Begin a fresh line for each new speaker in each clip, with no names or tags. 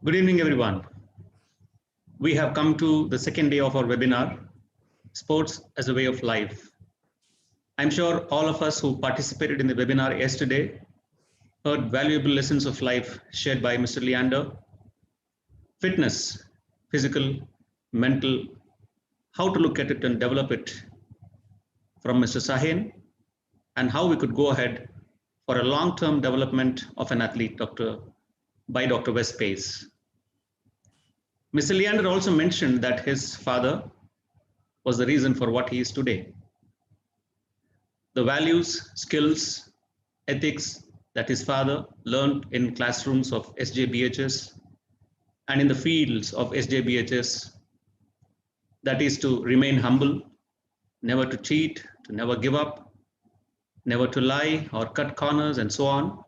Good evening, everyone. We have come to the second day of our webinar, Sports as a Way of Life. I'm sure all of us who participated in the webinar yesterday heard valuable lessons of life shared by Mr. Leander. Fitness, physical, mental, how to look at it and develop it from Mr. Sahin, and how we could go ahead for a long-term development of an athlete by Dr. Vece Paes. Mr. Leander also mentioned that his father was the reason for what he is today. The values, skills, ethics that his father learned in classrooms of SJBHS and in the fields of SJBHS, that is to remain humble, never to cheat, to never give up, never to lie or cut corners and so on,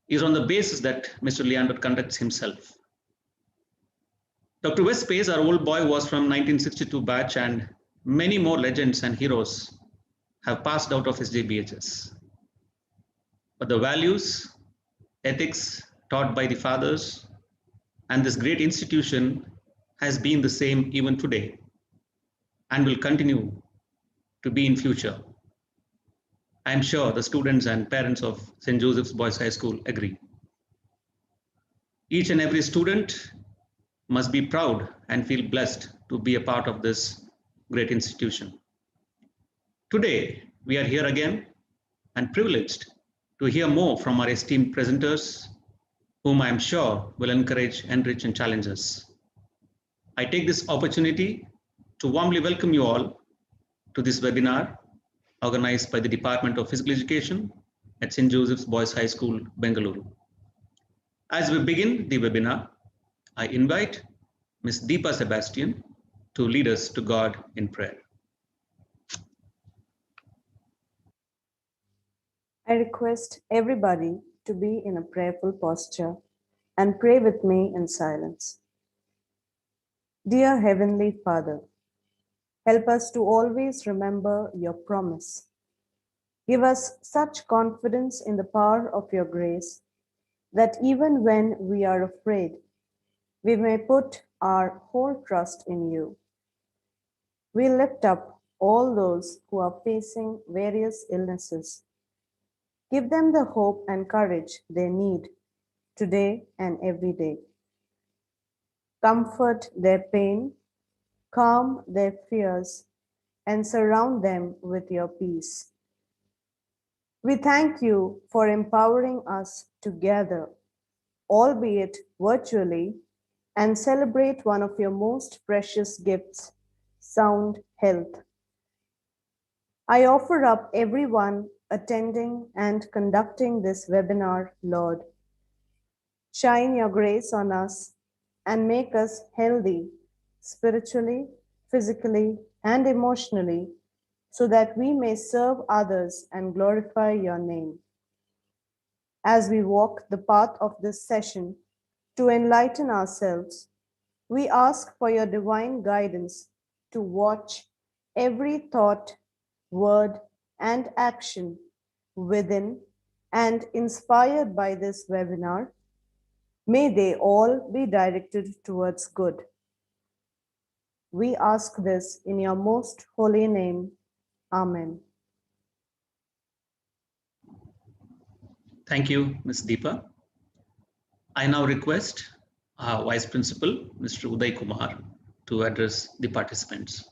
is on the basis that Mr. Leander conducts himself. Dr. Vece Paes, our old boy, was from 1962 batch, and many more legends and heroes have passed out of SJBHS. But the values, ethics taught by the fathers and this great institution has been the same even today and will continue to be in future. I am sure the students and parents of St. Joseph's Boys High School agree. Each and every student must be proud and feel blessed to be a part of this great institution. Today, we are here again and privileged to hear more from our esteemed presenters, whom I am sure will encourage, enrich, and challenge us. I take this opportunity to warmly welcome you all to this webinar organized by the Department of Physical Education at St. Joseph's Boys High School, Bengaluru. As we begin the webinar, I invite Ms. Deepa Sebastian to lead us to God in prayer.
I request everybody to be in a prayerful posture and pray with me in silence. Dear Heavenly Father, help us to always remember your promise. Give us such confidence in the power of your grace that even when we are afraid, we may put our whole trust in you. We lift up all those who are facing various illnesses. Give them the hope and courage they need today and every day. Comfort their pain, calm their fears, and surround them with your peace. We thank you for empowering us to gather, albeit virtually, and celebrate one of your most precious gifts, sound health. I offer up everyone attending and conducting this webinar, Lord. Shine your grace on us and make us healthy spiritually, physically, and emotionally, so that we may serve others and glorify your name. As we walk the path of this session to enlighten ourselves, we ask for your divine guidance to watch every thought, word, and action within and inspired by this webinar. May they all be directed towards good. We ask this in your most holy name. Amen.
Thank you, Ms. Deepa. I now request our Vice Principal, Mr. Uday Kumar, to address the participants.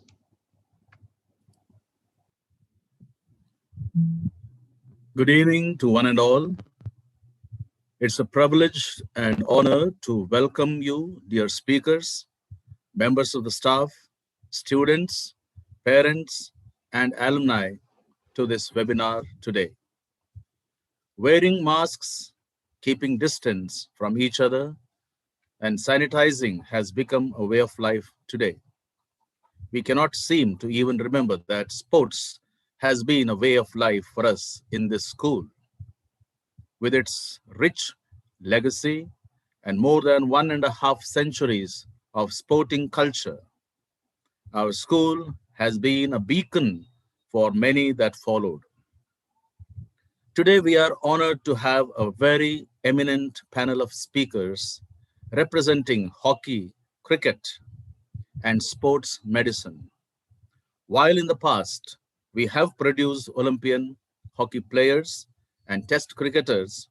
Good evening to one and all. It's a privilege and honor to welcome you, dear speakers, members of the staff, students, parents, and alumni to this webinar today. Wearing masks, keeping distance from each other, and sanitizing has become a way of life today. We cannot seem to even remember that sports has been a way of life for us in this school. With its rich legacy and more than 1.5 centuries of sporting culture, our school has been a beacon for many that followed. Today, we are honored to have a very eminent panel of speakers representing hockey, cricket, and sports medicine. While in the past, we have produced Olympian hockey players and test cricketers,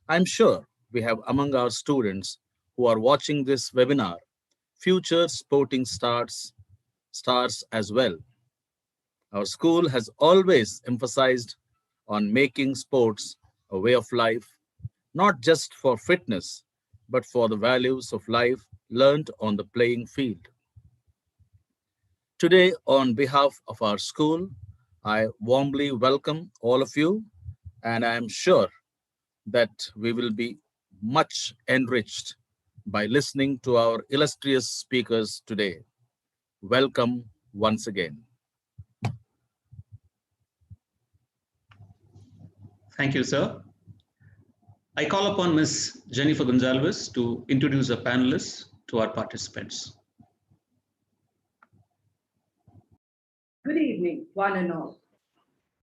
I'm sure we have among our students who are watching this webinar future sporting stars as well. Our school has always emphasized on making sports a way of life, not just for fitness, but for the values of life learned on the playing field. Today, on behalf of our school, I warmly welcome all of you, and I am sure that we will be much enriched by listening to our illustrious speakers today. Welcome once again.
Thank you, sir. I call upon Ms. Jennifer Gonzalez to introduce our panelists to our participants.
Good evening, one and all.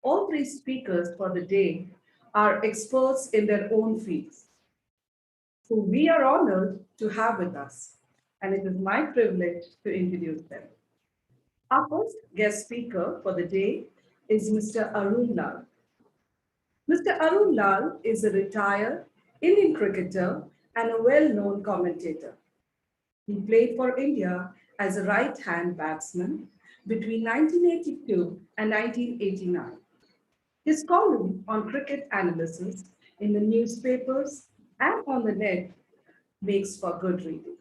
All three speakers for the day are experts in their own fields, who we are honored to have with us, and it is my privilege to introduce them. Our first guest speaker for the day is Mr. Arun Lal. Mr. Arun Lal is a retired Indian cricketer and a well-known commentator. He played for India as a right-hand batsman between 1982 and 1989. His column on cricket analysis in the newspapers and on the net makes for good reading.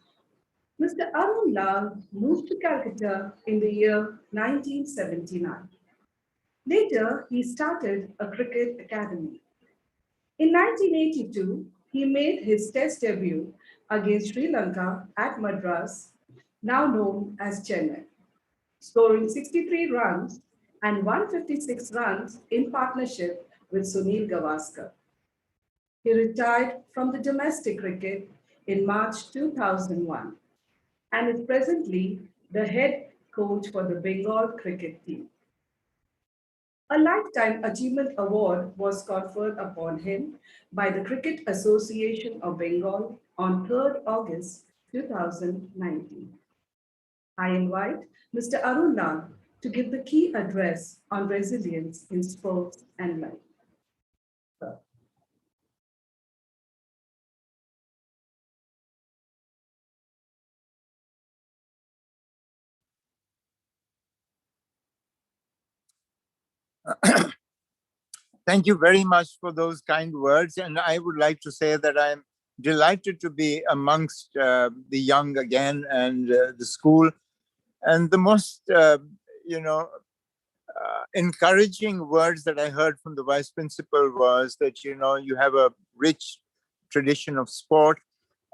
Mr. Arun Lal moved to Calcutta in the year 1979. Later, he started a cricket academy. In 1982, he made his test debut against Sri Lanka at Madras, now known as Chennai, scoring 63 runs and 156 runs in partnership with Sunil Gavaskar. He retired from the domestic cricket in March 2001 and is presently the head coach for the Bengal cricket team. A Lifetime Achievement Award was conferred upon him by the Cricket Association of Bengal on 3rd August 2019. I invite Mr. Arun Lal to give the key address on resilience in sports and life. Sir.
Thank you very much for those kind words. And I would like to say that I'm delighted to be amongst the young again and the school. And the most, encouraging words that I heard from the vice principal was that, you have a rich tradition of sport.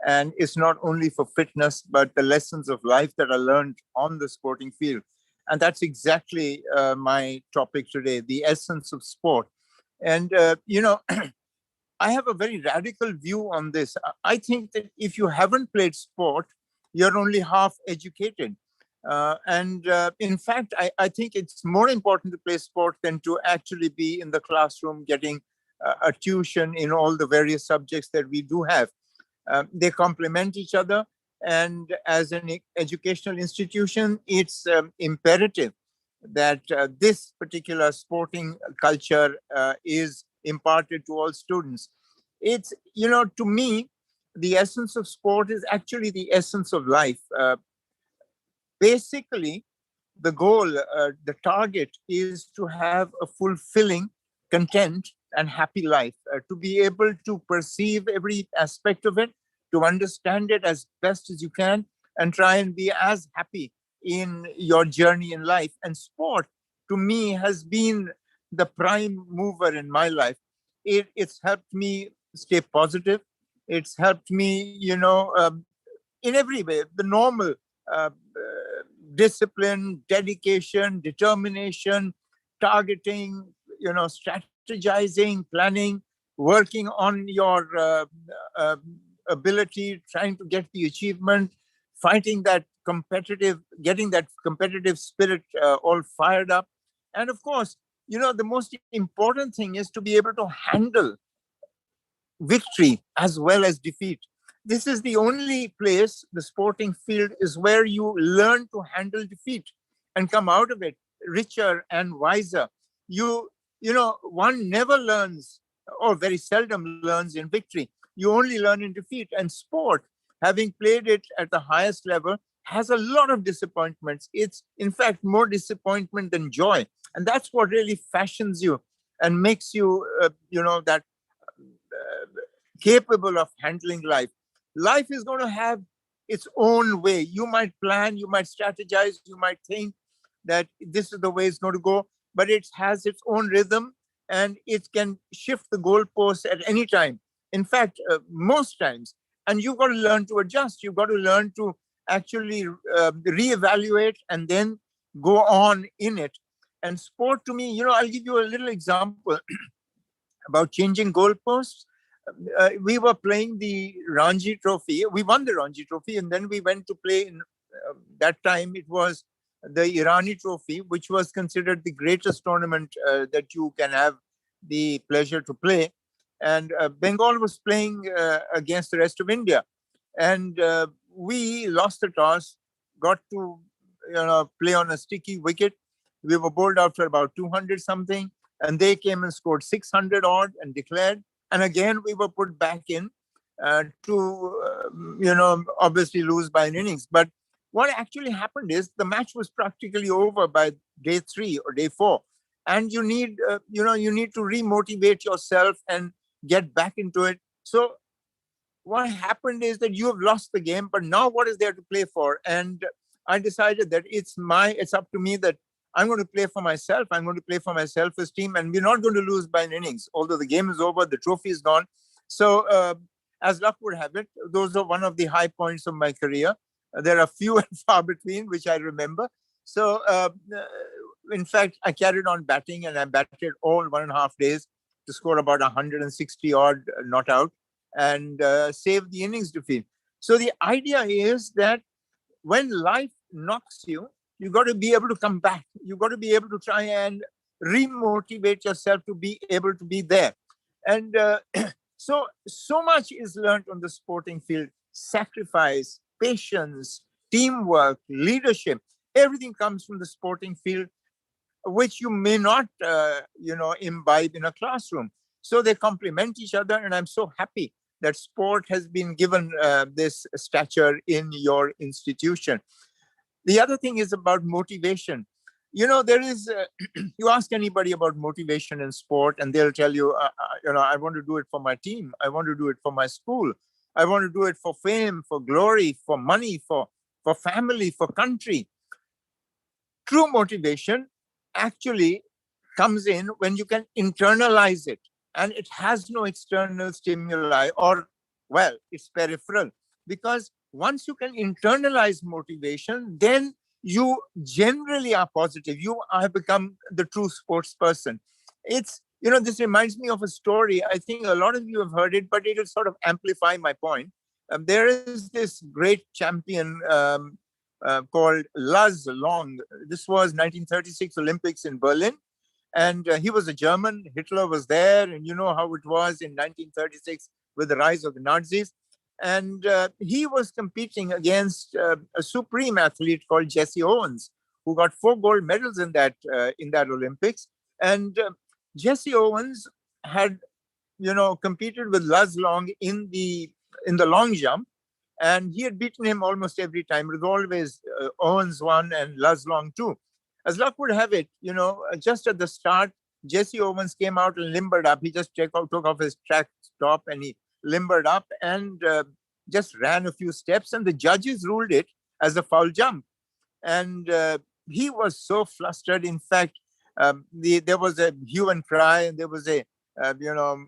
And it's not only for fitness, but the lessons of life that are learned on the sporting field. And that's exactly my topic today, the essence of sport. And, I have a very radical view on this. I think that if you haven't played sport, you're only half educated. In fact, I think it's more important to play sport than to actually be in the classroom getting a tuition in all the various subjects that we do have. They complement each other. And as an educational institution, it's imperative that this particular sporting culture is imparted to all students. It's, to me, the essence of sport is actually the essence of life. Basically, the goal, the target is to have a fulfilling, content, and happy life, to be able to perceive every aspect of it, to understand it as best as you can, and try and be as happy in your journey in life. And sport, to me, has been the prime mover in my life. It's helped me stay positive. It's helped me, in every way, the normal discipline, dedication, determination, targeting, strategizing, planning, working on your ability, trying to get the achievement, fighting that getting that competitive spirit all fired up. And of course, the most important thing is to be able to handle victory as well as defeat. this is the only place, the sporting field, is where you learn to handle defeat and come out of it richer and wiser. You know, one never learns, or very seldom learns, in victory. You only learn in defeat. And sport, having played it at the highest level, has a lot of disappointments. It's, in fact, more disappointment than joy. And that's what really fashions you and makes you, that capable of handling life. Life is going to have its own way. You might plan, you might strategize, you might think that this is the way it's going to go, but it has its own rhythm and it can shift the goalposts at any time. In fact, most times. And you've got to learn to adjust. You've got to learn to actually reevaluate and then go on in it. And sport, to me, I'll give you a little example about changing goalposts. We were playing the Ranji Trophy. We won the Ranji Trophy, and then we went to play in that time. It was the Irani Trophy, which was considered the greatest tournament that you can have the pleasure to play. And Bengal was playing against the rest of India. And we lost the toss, got to play on a sticky wicket. We were bowled out for about 200 something, and they came and scored 600 odd and declared. And again, we were put back in to, obviously lose by an innings. But what actually happened is the match was practically over by day 3 or day 4. And you need, you need to remotivate yourself and get back into it. So what happened is that you have lost the game, but now what is there to play for? And I decided that it's up to me, that I'm going to play for myself. I'm going to play for my self-esteem, and we're not going to lose by an innings. Although the game is over, the trophy is gone. So as luck would have it, those are one of the high points of my career. There are few and far between, which I remember. So in fact, I carried on batting, and I batted all 1.5 days to score about 160 odd not out and save the innings defeat. So the idea is that when life knocks you, you got to be able to come back. You got to be able to try and remotivate yourself to be able to be there. And so much is learned on the sporting field: sacrifice, patience, teamwork, leadership. Everything comes from the sporting field, which you may not, imbibe in a classroom. So they complement each other. And I'm so happy that sport has been given this stature in your institution. The other thing is about motivation. There is, you ask anybody about motivation in sport, and they'll tell you, I want to do it for my team. I want to do it for my school. I want to do it for fame, for glory, for money, for family, for country. True motivation actually comes in when you can internalize it, and it has no external stimuli, or, well, it's peripheral. Because once you can internalize motivation, then you generally are positive. You have become the true sports person. It's, this reminds me of a story. I think a lot of you have heard it, but it will sort of amplify my point. There is this great champion called Luz Long. This was 1936 Olympics in Berlin. And he was a German. Hitler was there. And you know how it was in 1936 with the rise of the Nazis. And he was competing against a supreme athlete called Jesse Owens, who got 4 gold medals in that Olympics. And Jesse Owens had, competed with Luz Long in the long jump, and he had beaten him almost every time. It was always Owens won and Luz Long too. As luck would have it, just at the start, Jesse Owens came out and limbered up. He just took off his track top and he limbered up and just ran a few steps, and the judges ruled it as a foul jump. And he was so flustered. In fact, there was a hue and cry, and there was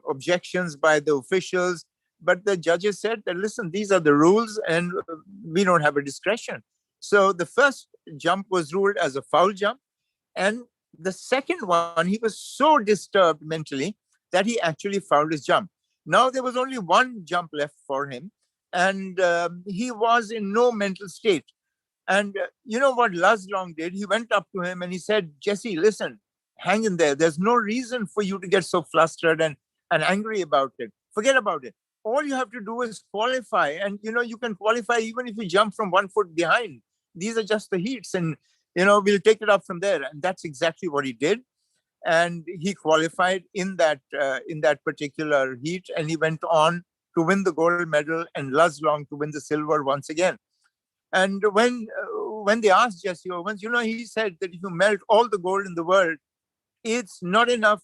objections by the officials. But the judges said that, listen, these are the rules, and we don't have a discretion. So the first jump was ruled as a foul jump, and the second one, he was so disturbed mentally that he actually fouled his jump. Now there was only one jump left for him, and he was in no mental state. And you know what Luz Long did? He went up to him and he said, Jesse, listen, hang in there. There's no reason for you to get so flustered and angry about it. Forget about it. all you have to do is qualify. And, you can qualify even if you jump from 1 foot behind. These are just the heats, and, we'll take it up from there. And that's exactly what he did. And he qualified in that particular heat, and he went on to win the gold medal and Luz Long to win the silver once again. And when they asked Jesse Owens, he said that if you melt all the gold in the world, it's not enough,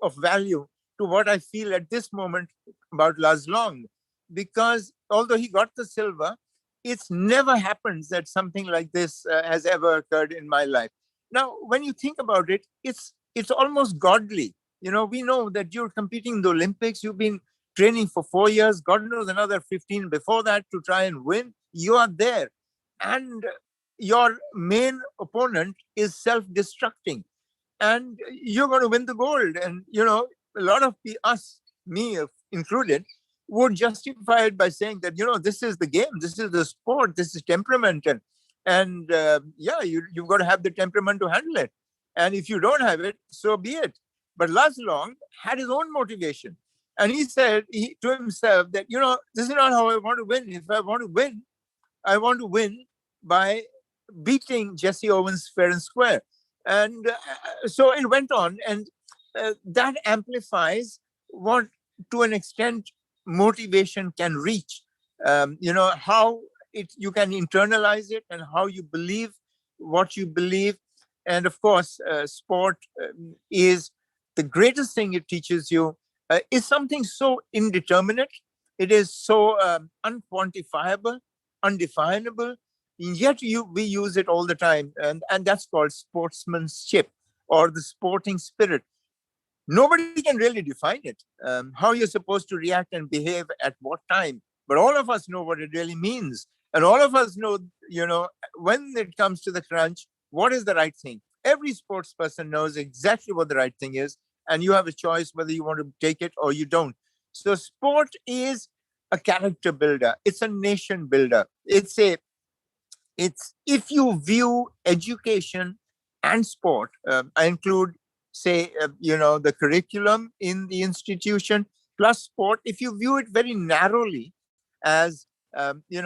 of value to what I feel at this moment about Luz Long. Because although he got the silver, it's never happens that something like this has ever occurred in my life. Now, when you think about it, it's almost godly. We know that you're competing in the Olympics. You've been training for 4 years, God knows another 15 before that to try and win. You are there. And your main opponent is self-destructing. And you're going to win the gold. And, a lot of me included, would justify it by saying that, this is the game, this is the sport, this is temperament. And you've got to have the temperament to handle it. And if you don't have it, so be it. But Luz Long had his own motivation. And he said to himself that, this is not how I want to win. If I want to win by beating Jesse Owens fair and square. And so it went on. And that amplifies what, to an extent, motivation can reach. How you can internalize it and how you believe what you believe. And of course, sport is the greatest thing it teaches you. Is something so indeterminate. It is so unquantifiable, undefinable, and yet we use it all the time. And that's called sportsmanship or the sporting spirit. Nobody can really define it, how you're supposed to react and behave at what time. But all of us know what it really means. And all of us know, when it comes to the crunch, what is the right thing? Every sports person knows exactly what the right thing is. And you have a choice whether you want to take it or you don't. So sport is a character builder. It's a nation builder. It's if you view education and sport, I include, say, the curriculum in the institution plus sport. If you view it very narrowly as,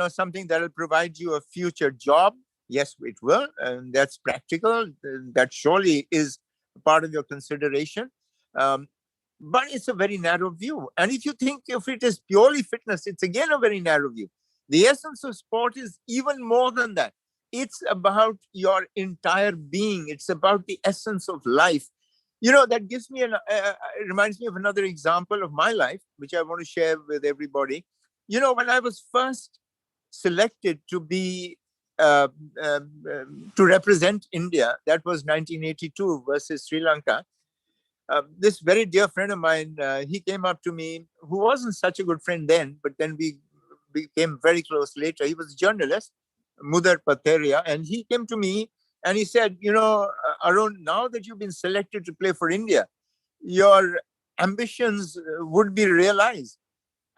something that will provide you a future job, yes, it will. And that's practical. That surely is part of your consideration. But it's a very narrow view. And if you think if it is purely fitness, it's again a very narrow view. The essence of sport is even more than that. It's about your entire being. It's about the essence of life. That gives me reminds me of another example of my life, which I want to share with everybody. When I was first selected to be to represent India, that was 1982 versus Sri Lanka. This very dear friend of mine, he came up to me, who wasn't such a good friend then, but then we became very close later. He was a journalist, Mudar Pateria, and he came to me and he said, Arun, now that you've been selected to play for India, your ambitions would be realized.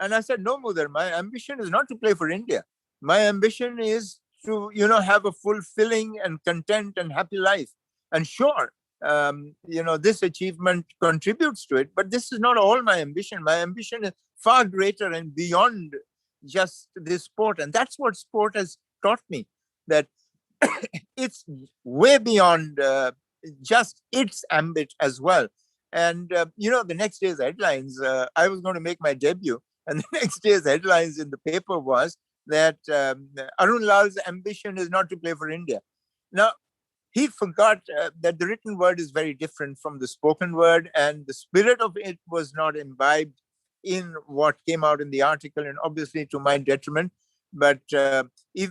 And I said, no, Mudar, my ambition is not to play for India. My ambition is to, have a fulfilling and content and happy life. And sure, this achievement contributes to it, but this is not all my ambition. My ambition is far greater and beyond just this sport. And that's what sport has taught me, that it's way beyond just its ambit as well. And, the next day's headlines, I was going to make my debut. And the next day's headlines in the paper was that Arun Lal's ambition is not to play for India. Now, he forgot that the written word is very different from the spoken word, and the spirit of it was not imbibed in what came out in the article, and obviously to my detriment. But if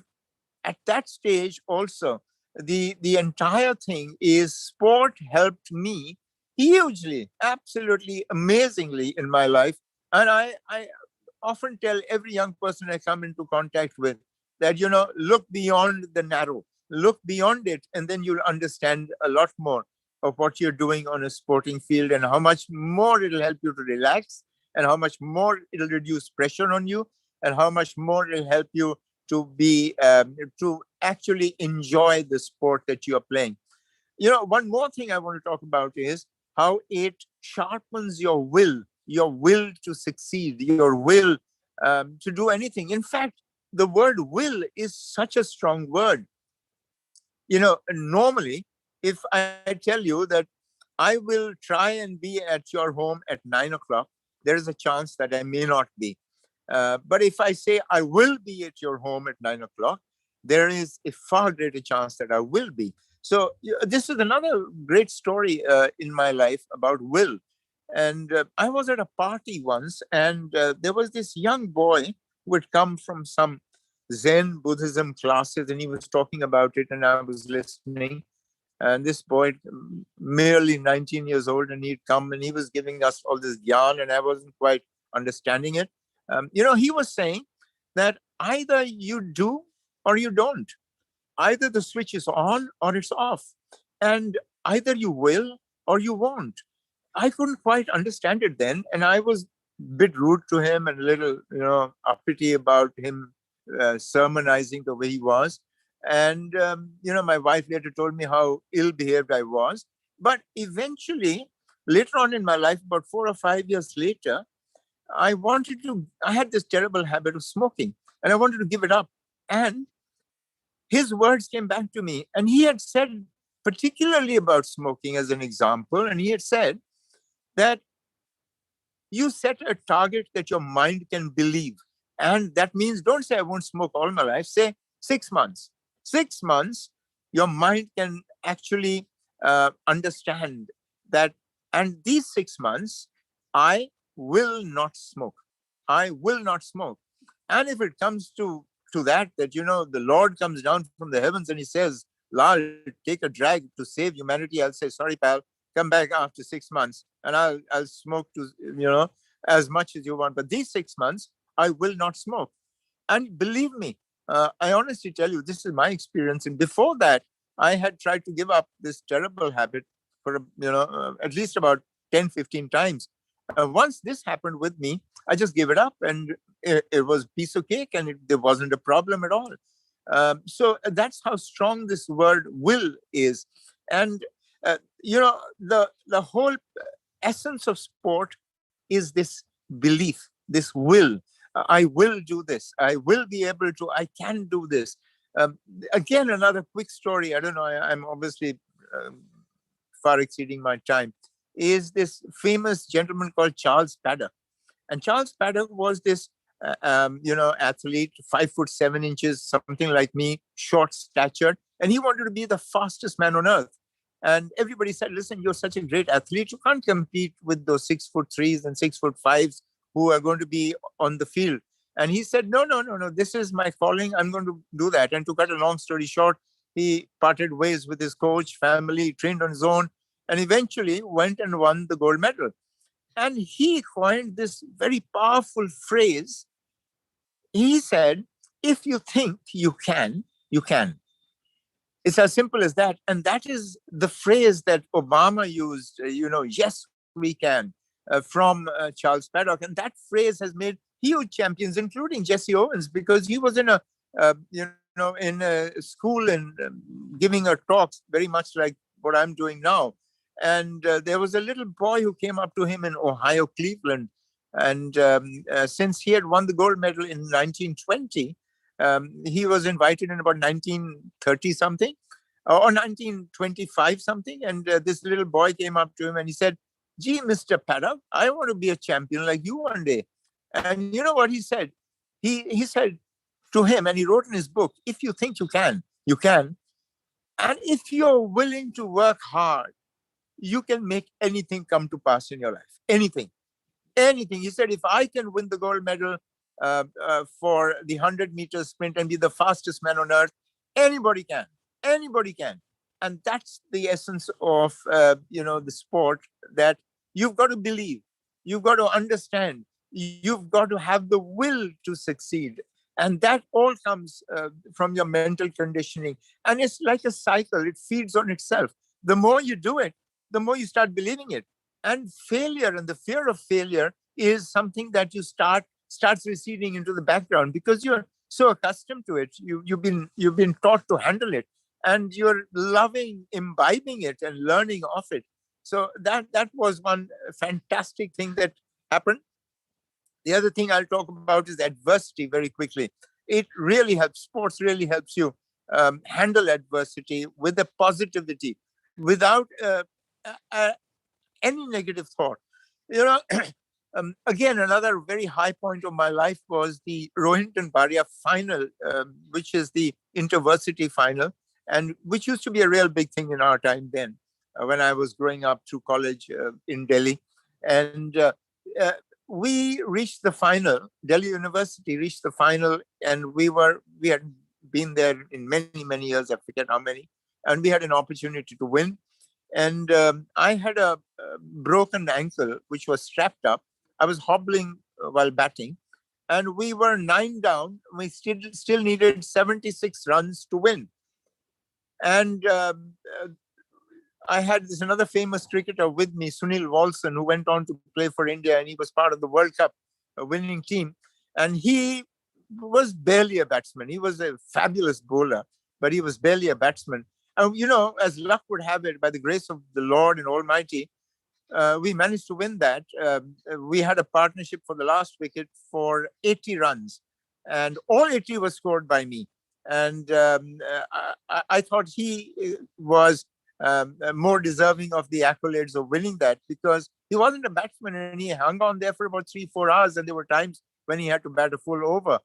at that stage also, the entire thing is sport helped me hugely, absolutely amazingly in my life. And I often tell every young person I come into contact with that, look beyond the narrow. Look beyond it, and then you'll understand a lot more of what you're doing on a sporting field and how much more it'll help you to relax and how much more it'll reduce pressure on you and how much more it'll help you to be to actually enjoy the sport that you are playing. One more thing I want to talk about is how it sharpens your will. your will to succeed, your will to do anything. In fact, the word will is such a strong word. Normally, if I tell you that I will try and be at your home at 9 o'clock, there is a chance that I may not be. But if I say I will be at your home at 9 o'clock, there is a far greater chance that I will be. So this is another great story in my life about will. And I was at a party once, and there was this young boy who had come from some Zen Buddhism classes, and he was talking about it, and I was listening. And this boy, merely 19 years old, and he'd come and he was giving us all this yarn, and I wasn't quite understanding it. He was saying that either you do or you don't. Either the switch is on or it's off. And either you will or you won't. I couldn't quite understand it then. And I was a bit rude to him and a little, uppity about him sermonizing the way he was. And, my wife later told me how ill-behaved I was. But eventually, later on in my life, about 4 or 5 years later, I had this terrible habit of smoking, and I wanted to give it up. And his words came back to me, and he had said, particularly about smoking as an example, and he had said that you set a target that your mind can believe. And that means don't say I won't smoke all my life, say 6 months. 6 months, your mind can actually understand that. And these 6 months, I will not smoke. I will not smoke. And if it comes to that, the Lord comes down from the heavens and he says, Lal, take a drag to save humanity, I'll say, sorry, pal, come back after 6 months and I'll smoke to, as much as you want. But these 6 months, I will not smoke. And believe me, I honestly tell you, this is my experience. And before that, I had tried to give up this terrible habit for, at least about 10, 15 times. Once this happened with me, I just gave it up, and it was a piece of cake, and there wasn't a problem at all. So that's how strong this word will is. And, the whole essence of sport is this belief, this will. I will do this. I will be able to. I can do this. Again, another quick story. I don't know. I'm obviously far exceeding my time. Is this famous gentleman called Charles Paddock. And Charles Paddock was this, athlete, 5'7" something like me, short statured. And he wanted to be the fastest man on earth. And everybody said, listen, you're such a great athlete. You can't compete with those 6'3" and 6'5" who are going to be on the field. And he said, no, this is my calling. I'm going to do that. And to cut a long story short, he parted ways with his coach, family, trained on his own, and eventually went and won the gold medal. And he coined this very powerful phrase. He said, if you think you can, you can. It's as simple as that. And that is the phrase that Obama used, yes, we can, from Charles Paddock. And that phrase has made huge champions, including Jesse Owens, because he was in a school and giving a talk very much like what I'm doing now. And there was a little boy who came up to him in Ohio, Cleveland. And since he had won the gold medal in 1920, he was invited in about 1930 something or 1925 something. And this little boy came up to him and he said, gee, Mr. Paddock, I want to be a champion like you one day. And you know what he said? He said to him, and he wrote in his book, if you think you can, you can. And if you're willing to work hard, you can make anything come to pass in your life. Anything. He said, if I can win the gold medal for the 100-meter sprint and be the fastest man on earth, anybody can. Anybody can. And that's the essence of, the sport, that you've got to believe. You've got to understand. You've got to have the will to succeed. And that all comes from your mental conditioning. And it's like a cycle. It feeds on itself. The more you do it, the more you start believing it. And failure and the fear of failure is something that you starts receding into the background because you're so accustomed to it. You've been taught to handle it, and you're loving imbibing it and learning of it. So that was one fantastic thing that happen. The other thing I'll talk about is adversity very quickly. It really helps, sports really helps you handle adversity with a positivity, without any negative thought. You know, again, another very high point of my life was the Rohinton Bharia final, which is the intervarsity final, and which used to be a real big thing in our time then, when I was growing up through college in Delhi. And we reached the final. Delhi University reached the final, and we had been there in many years. I forget how many, and we had an opportunity to win. And I had a broken ankle, which was strapped up. I was hobbling while batting, and we were 9 down. We still needed 76 runs to win. And I had this another famous cricketer with me, Sunil Walson, who went on to play for India, and he was part of the World Cup winning team. And he was barely a batsman. He was a fabulous bowler, but he was barely a batsman. And, you know, as luck would have it, by the grace of the Lord and Almighty, we managed to win that. We had a partnership for the last wicket for 80 runs, and all 80 was scored by me. And I thought he was more deserving of the accolades of winning that, because he wasn't a batsman, and he hung on there for about 3-4 hours, and there were times when he had to bat a full over.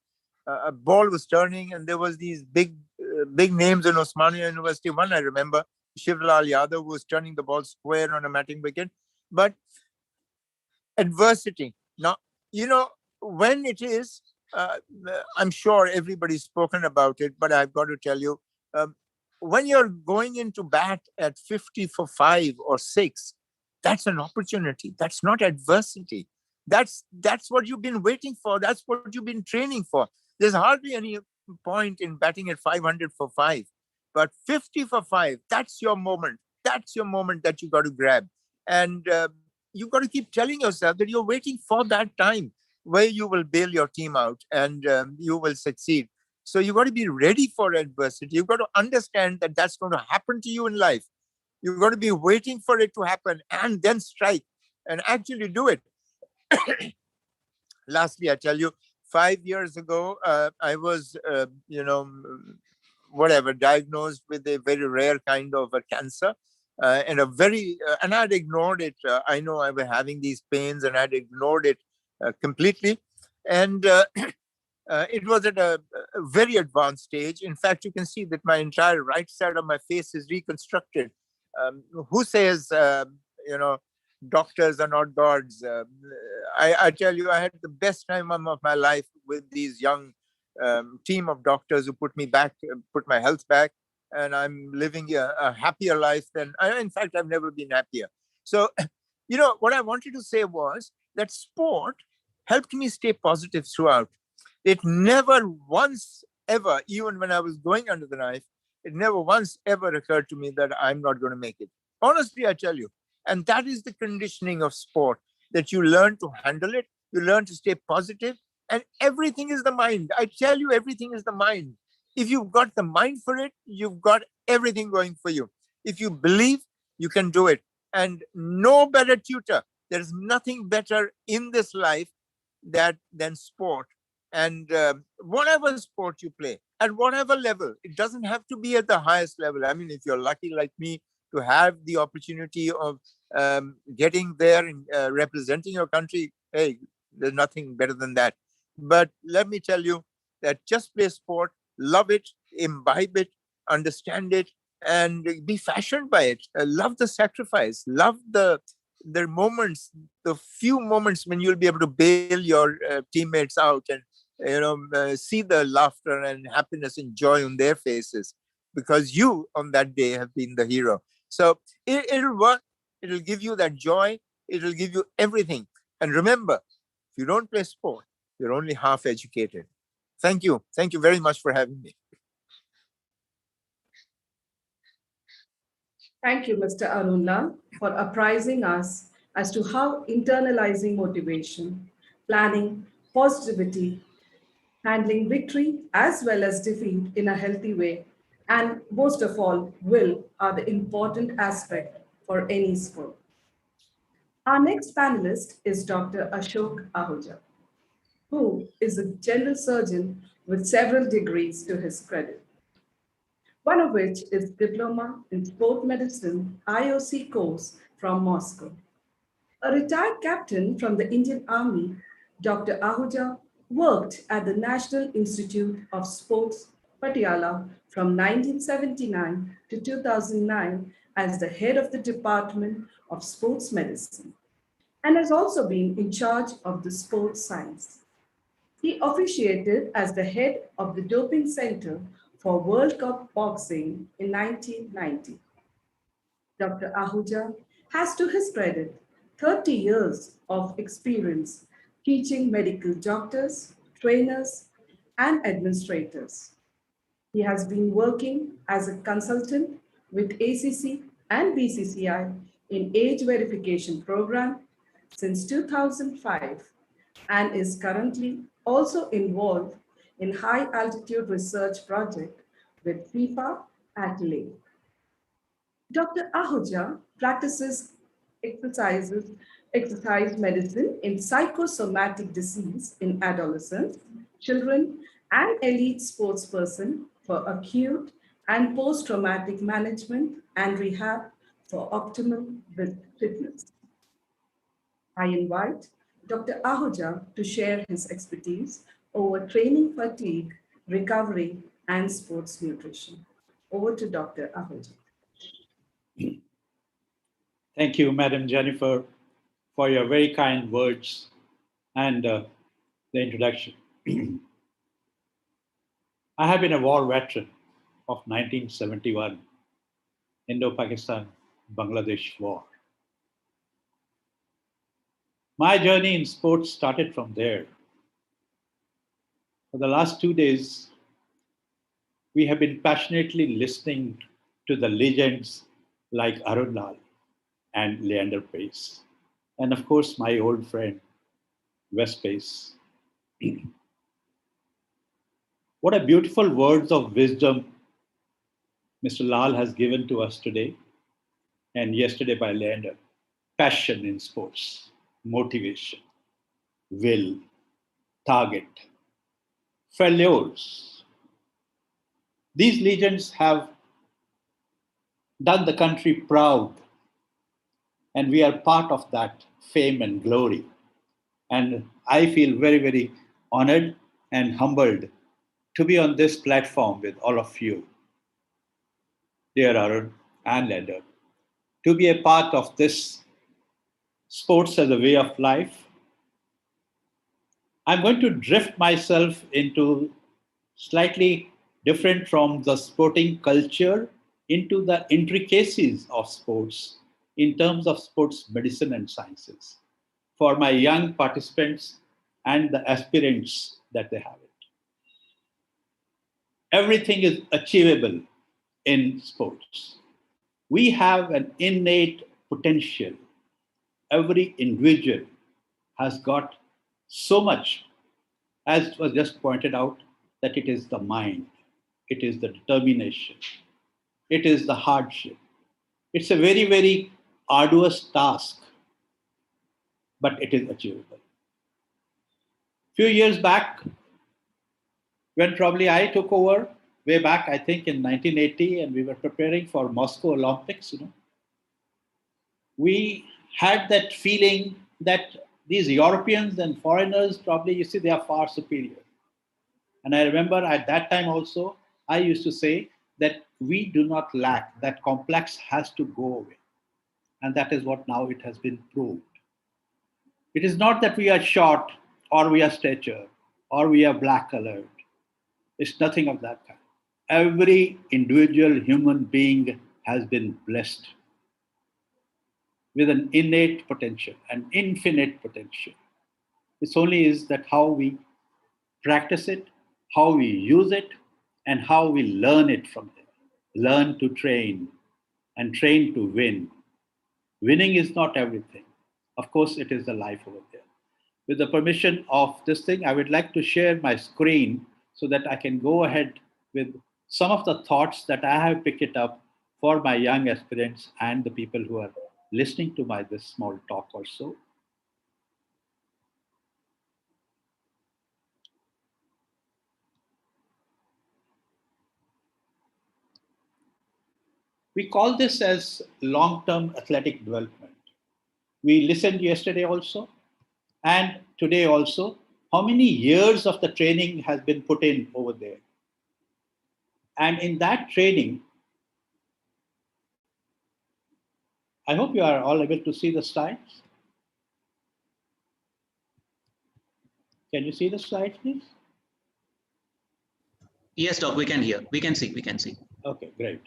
A ball was turning, and there was these big names in Osmania University. One I remember, Shivlal Yadav, was turning the ball square on a matting wicket. But adversity, now, you know, when it is, I'm sure everybody's spoken about it, but I've got to tell you, when you're going into bat at 50 for 5 or 6, that's an opportunity. That's not adversity. That's what you've been waiting for. That's what you've been training for. There's hardly any point in batting at 500 for 5, but 50 for 5, that's your moment. That's your moment that you got to grab. And you've got to keep telling yourself that you're waiting for that time where you will bail your team out and you will succeed. So you've got to be ready for adversity. You've got to understand that that's going to happen to you in life. You've got to be waiting for it to happen and then strike and actually do it. Lastly, I tell you, 5 years ago, I was, diagnosed with a very rare kind of a cancer. And I'd ignored it. I know I was having these pains, and I'd ignored it completely. And it was at a very advanced stage. In fact, you can see that my entire right side of my face is reconstructed. Who says, doctors are not gods? I tell you, I had the best time of my life with these young team of doctors who put my health back, and I'm living a happier life than in fact, I've never been happier. So, what I wanted to say was that sport helped me stay positive throughout. It never once ever, even when I was going under the knife, it never once ever occurred to me that I'm not going to make it. Honestly, I tell you. And that is the conditioning of sport, that you learn to handle it, you learn to stay positive, and everything is the mind. I tell you, everything is the mind. If you've got the mind for it, you've got everything going for you. If you believe, you can do it. And no better tutor. There's nothing better in this life than sport. And whatever sport you play, at whatever level, it doesn't have to be at the highest level. I mean, if you're lucky like me to have the opportunity of getting there and representing your country, hey, there's nothing better than that. But let me tell you that just play sport, love it, imbibe it, understand it, and be fashioned by it. Love the sacrifice, love the moments, the few moments when you'll be able to bail your teammates out and see the laughter and happiness and joy on their faces, because you on that day have been the hero. So it'll work. It'll give you that joy. It'll give you everything. And remember, if you don't play sport, you're only half educated. Thank you. Thank you very much for having me.
Thank you, Mr. Arun, for apprising us as to how internalizing motivation, planning, positivity, handling victory as well as defeat in a healthy way, and most of all, will are the important aspect for any sport. Our next panelist is Dr. Ashok Ahuja, who is a general surgeon with several degrees to his credit, one of which is Diploma in Sport Medicine IOC course from Moscow. A retired captain from the Indian Army, Dr. Ahuja worked at the National Institute of Sports, Patiala from 1979 to 2009 as the head of the Department of Sports Medicine and has also been in charge of the sports science. He officiated as the head of the doping center for World Cup boxing in 1990. Dr. Ahuja has, to his credit, 30 years of experience teaching medical doctors, trainers, and administrators. He has been working as a consultant with ACC and BCCI in age verification program since 2005 and is currently also involved in high altitude research project with FIFA at Leh. Dr. Ahuja practices exercise medicine in psychosomatic disease in adolescents, children, and elite sportsperson for acute and post-traumatic management and rehab for optimal fitness. I invite Dr. Ahuja to share his expertise over training fatigue, recovery, and sports nutrition. Over to Dr. Ahuja.
Thank you, Madam Jennifer, for your very kind words and the introduction. I have been a war veteran of 1971, Indo-Pakistan, Bangladesh war. My journey in sports started from there. For the last 2 days, we have been passionately listening to the legends like Arun and Leander Paes, and of course, my old friend, Paes. What a beautiful words of wisdom Mr. Lal has given to us today and yesterday by Leander. Passion in sports, motivation, will, target, failures. These legends have done the country proud, and we are part of that fame and glory. And I feel very, very honored and humbled to be on this platform with all of you, dear Arun and Leander, to be a part of this sports as a way of life. I'm going to drift myself into slightly different from the sporting culture into the intricacies of sports in terms of sports medicine and sciences for my young participants and the aspirants that they have it. Everything is achievable in sports. We have an innate potential. Every individual has got so much, as was just pointed out, that it is the mind, it is the determination, it is the hardship. It's a very, very arduous task, but it is achievable. Few years back, when probably I took over, way back, I think in 1980, and we were preparing for Moscow Olympics, we had that feeling that these Europeans and foreigners, probably, you see, they are far superior. And I remember at that time also, I used to say that we do not lack, that complex has to go away. And that is what now it has been proved. It is not that we are short or we are stature or we are black colored. It's nothing of that kind. Every individual human being has been blessed with an innate potential, an infinite potential. It's only is that how we practice it, how we use it, and how we learn it from there. Learn to train and train to win. Winning is not everything. Of course, it is the life over there. With the permission of this thing, I would like to share my screen so that I can go ahead with some of the thoughts that I have picked it up for my young aspirants and the people who are listening to my this small talk also. We call this as long-term athletic development. We listened yesterday also and today also. How many years of the training has been put in over there? And in that training, I hope you are all able to see the slides. Can you see the slides, please?
Yes, Doc, we can hear. We can see. We can see.
Okay, great.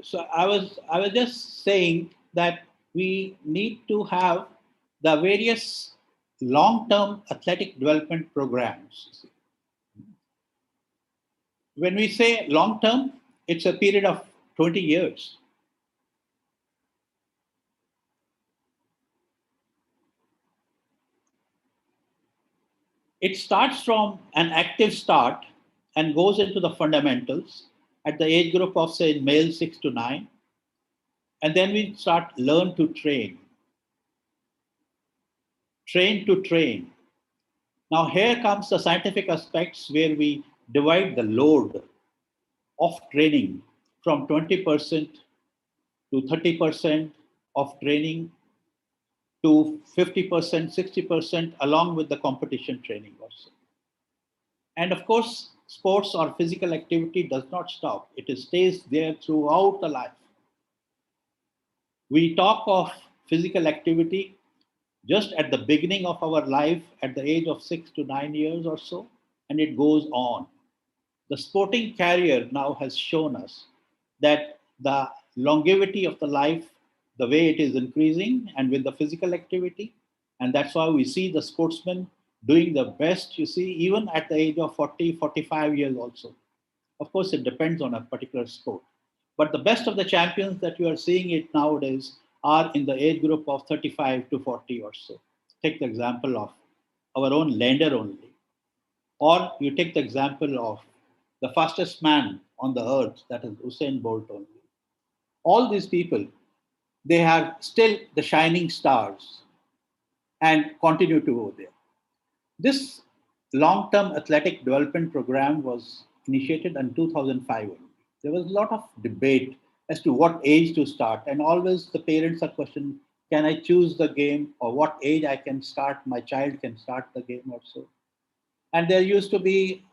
So I was just saying that we need to have the various long-term athletic development programs. When we say long-term, it's a period of 20 years. It starts from an active start and goes into the fundamentals at the age group of, say, male 6 to 9. And then we start learn to train. Train to train. Now here comes the scientific aspects where we divide the load of training from 20% to 30% of training to 50%, 60% along with the competition training also. And of course, sports or physical activity does not stop. It stays there throughout the life. We talk of physical activity just at the beginning of our life at the age of 6 to 9 years or so, and it goes on. The sporting career now has shown us that the longevity of the life, the way it is increasing and with the physical activity, and that's why we see the sportsmen doing the best, you see, even at the age of 40, 45 years also. Of course, it depends on a particular sport. But the best of the champions that you are seeing it nowadays are in the age group of 35 to 40 or so. Take the example of our own Lander only. Or you take the example of the fastest man on the earth, that is Usain Bolt only. All these people, they are still the shining stars and continue to go there. This long-term athletic development program was initiated in 2005 only. There was a lot of debate as to what age to start, and always the parents are questioning, can I choose the game, or what age I can start, my child can start the game also. And there used to be,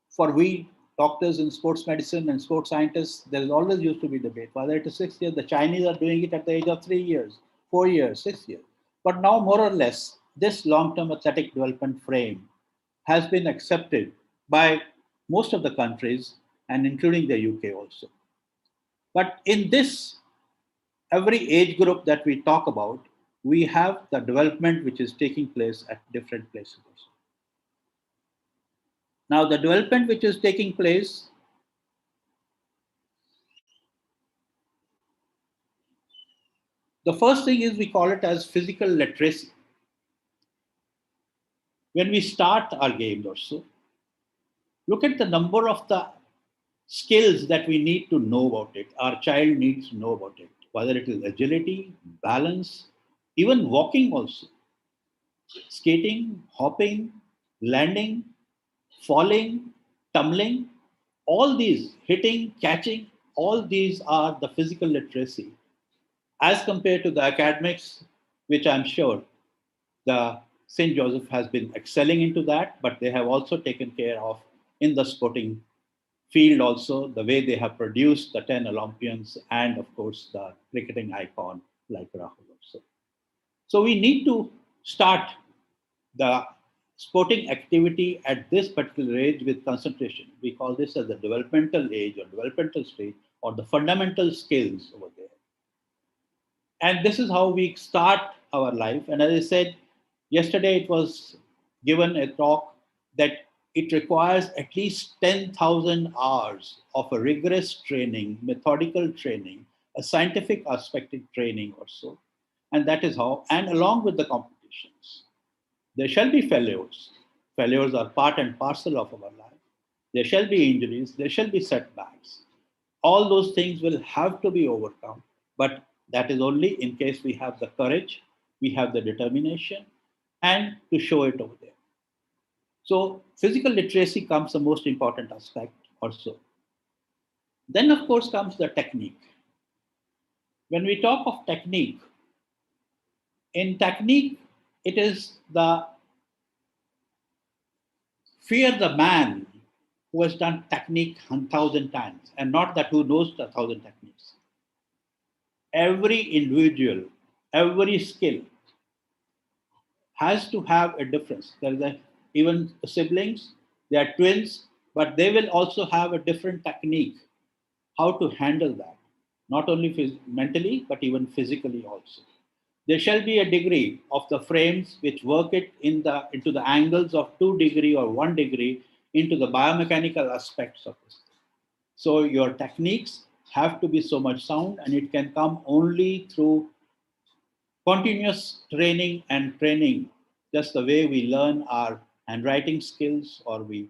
for we doctors in sports medicine and sports scientists, there is always used to be debate, whether it is 6 years, the Chinese are doing it at the age of 3 years, 4 years, 6 years. But now more or less, this long-term athletic development frame has been accepted by most of the countries and including the UK also. But in this, every age group that we talk about, we have the development which is taking place at different places also. Now, the development which is taking place, the first thing is we call it as physical literacy. When we start our games also, look at the number of the skills that we need to know about it. Our child needs to know about it, whether it is agility, balance, even walking also, skating, hopping, landing, falling, tumbling, all these, hitting, catching, all these are the physical literacy. As compared to the academics, which I'm sure the St. Joseph has been excelling into that, but they have also taken care of in the sporting field also, the way they have produced the 10 Olympians and of course the cricketing icon like Rahul also. So we need to start the sporting activity at this particular age with concentration. We call this as the developmental age or developmental stage or the fundamental skills over there. And this is how we start our life. And as I said, yesterday it was given a talk that it requires at least 10,000 hours of a rigorous training, methodical training, a scientific aspect training also. And that is how, and along with the competitions. There shall be failures. Failures are part and parcel of our life. There shall be injuries. There shall be setbacks. All those things will have to be overcome. But that is only in case we have the courage, we have the determination, and to show it over there. So physical literacy comes the most important aspect also. Then, of course, comes the technique. When we talk of technique, in technique, it is the fear the man who has done technique 1,000 times and not that who knows the 1,000 techniques. Every individual, every skill has to have a difference. There is even siblings, they are twins, but they will also have a different technique, how to handle that, not only mentally, but even physically also. There shall be a degree of the frames which work it into the angles of 2 degree or 1 degree into the biomechanical aspects of this. So your techniques have to be so much sound, and it can come only through continuous training and training, just the way we learn our handwriting skills or we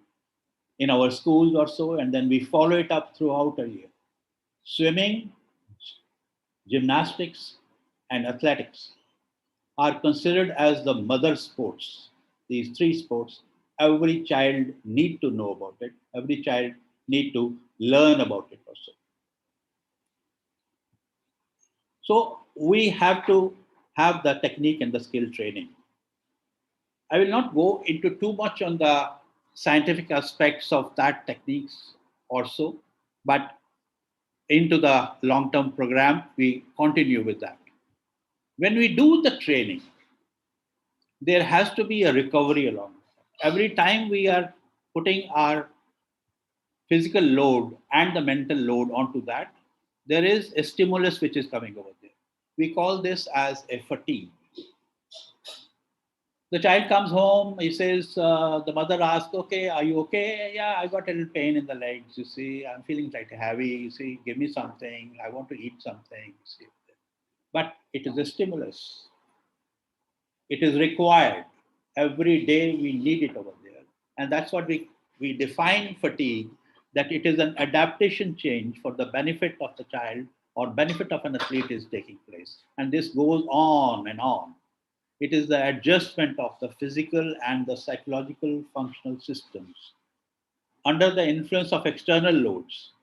in our schools or so, and then we follow it up throughout a year. Swimming, gymnastics, and athletics are considered as the mother sports. These 3 sports, every child need to know about it. Every child need to learn about it also. So we have to have the technique and the skill training. I will not go into too much on the scientific aspects of that techniques also, but into the long-term program, we continue with that. When we do the training, there has to be a recovery along. Every time we are putting our physical load and the mental load onto that, there is a stimulus which is coming over there. We call this as a fatigue. The child comes home, he says, the mother asks, okay, are you okay? Yeah, I got a little pain in the legs, you see, I'm feeling like heavy, you see, give me something, I want to eat something, you see. But it is a stimulus. It is required. Every day we need it over there. And that's what we define fatigue, that it is an adaptation change for the benefit of the child or benefit of an athlete is taking place. And this goes on and on. It is the adjustment of the physical and the psychological functional systems under the influence of external loads.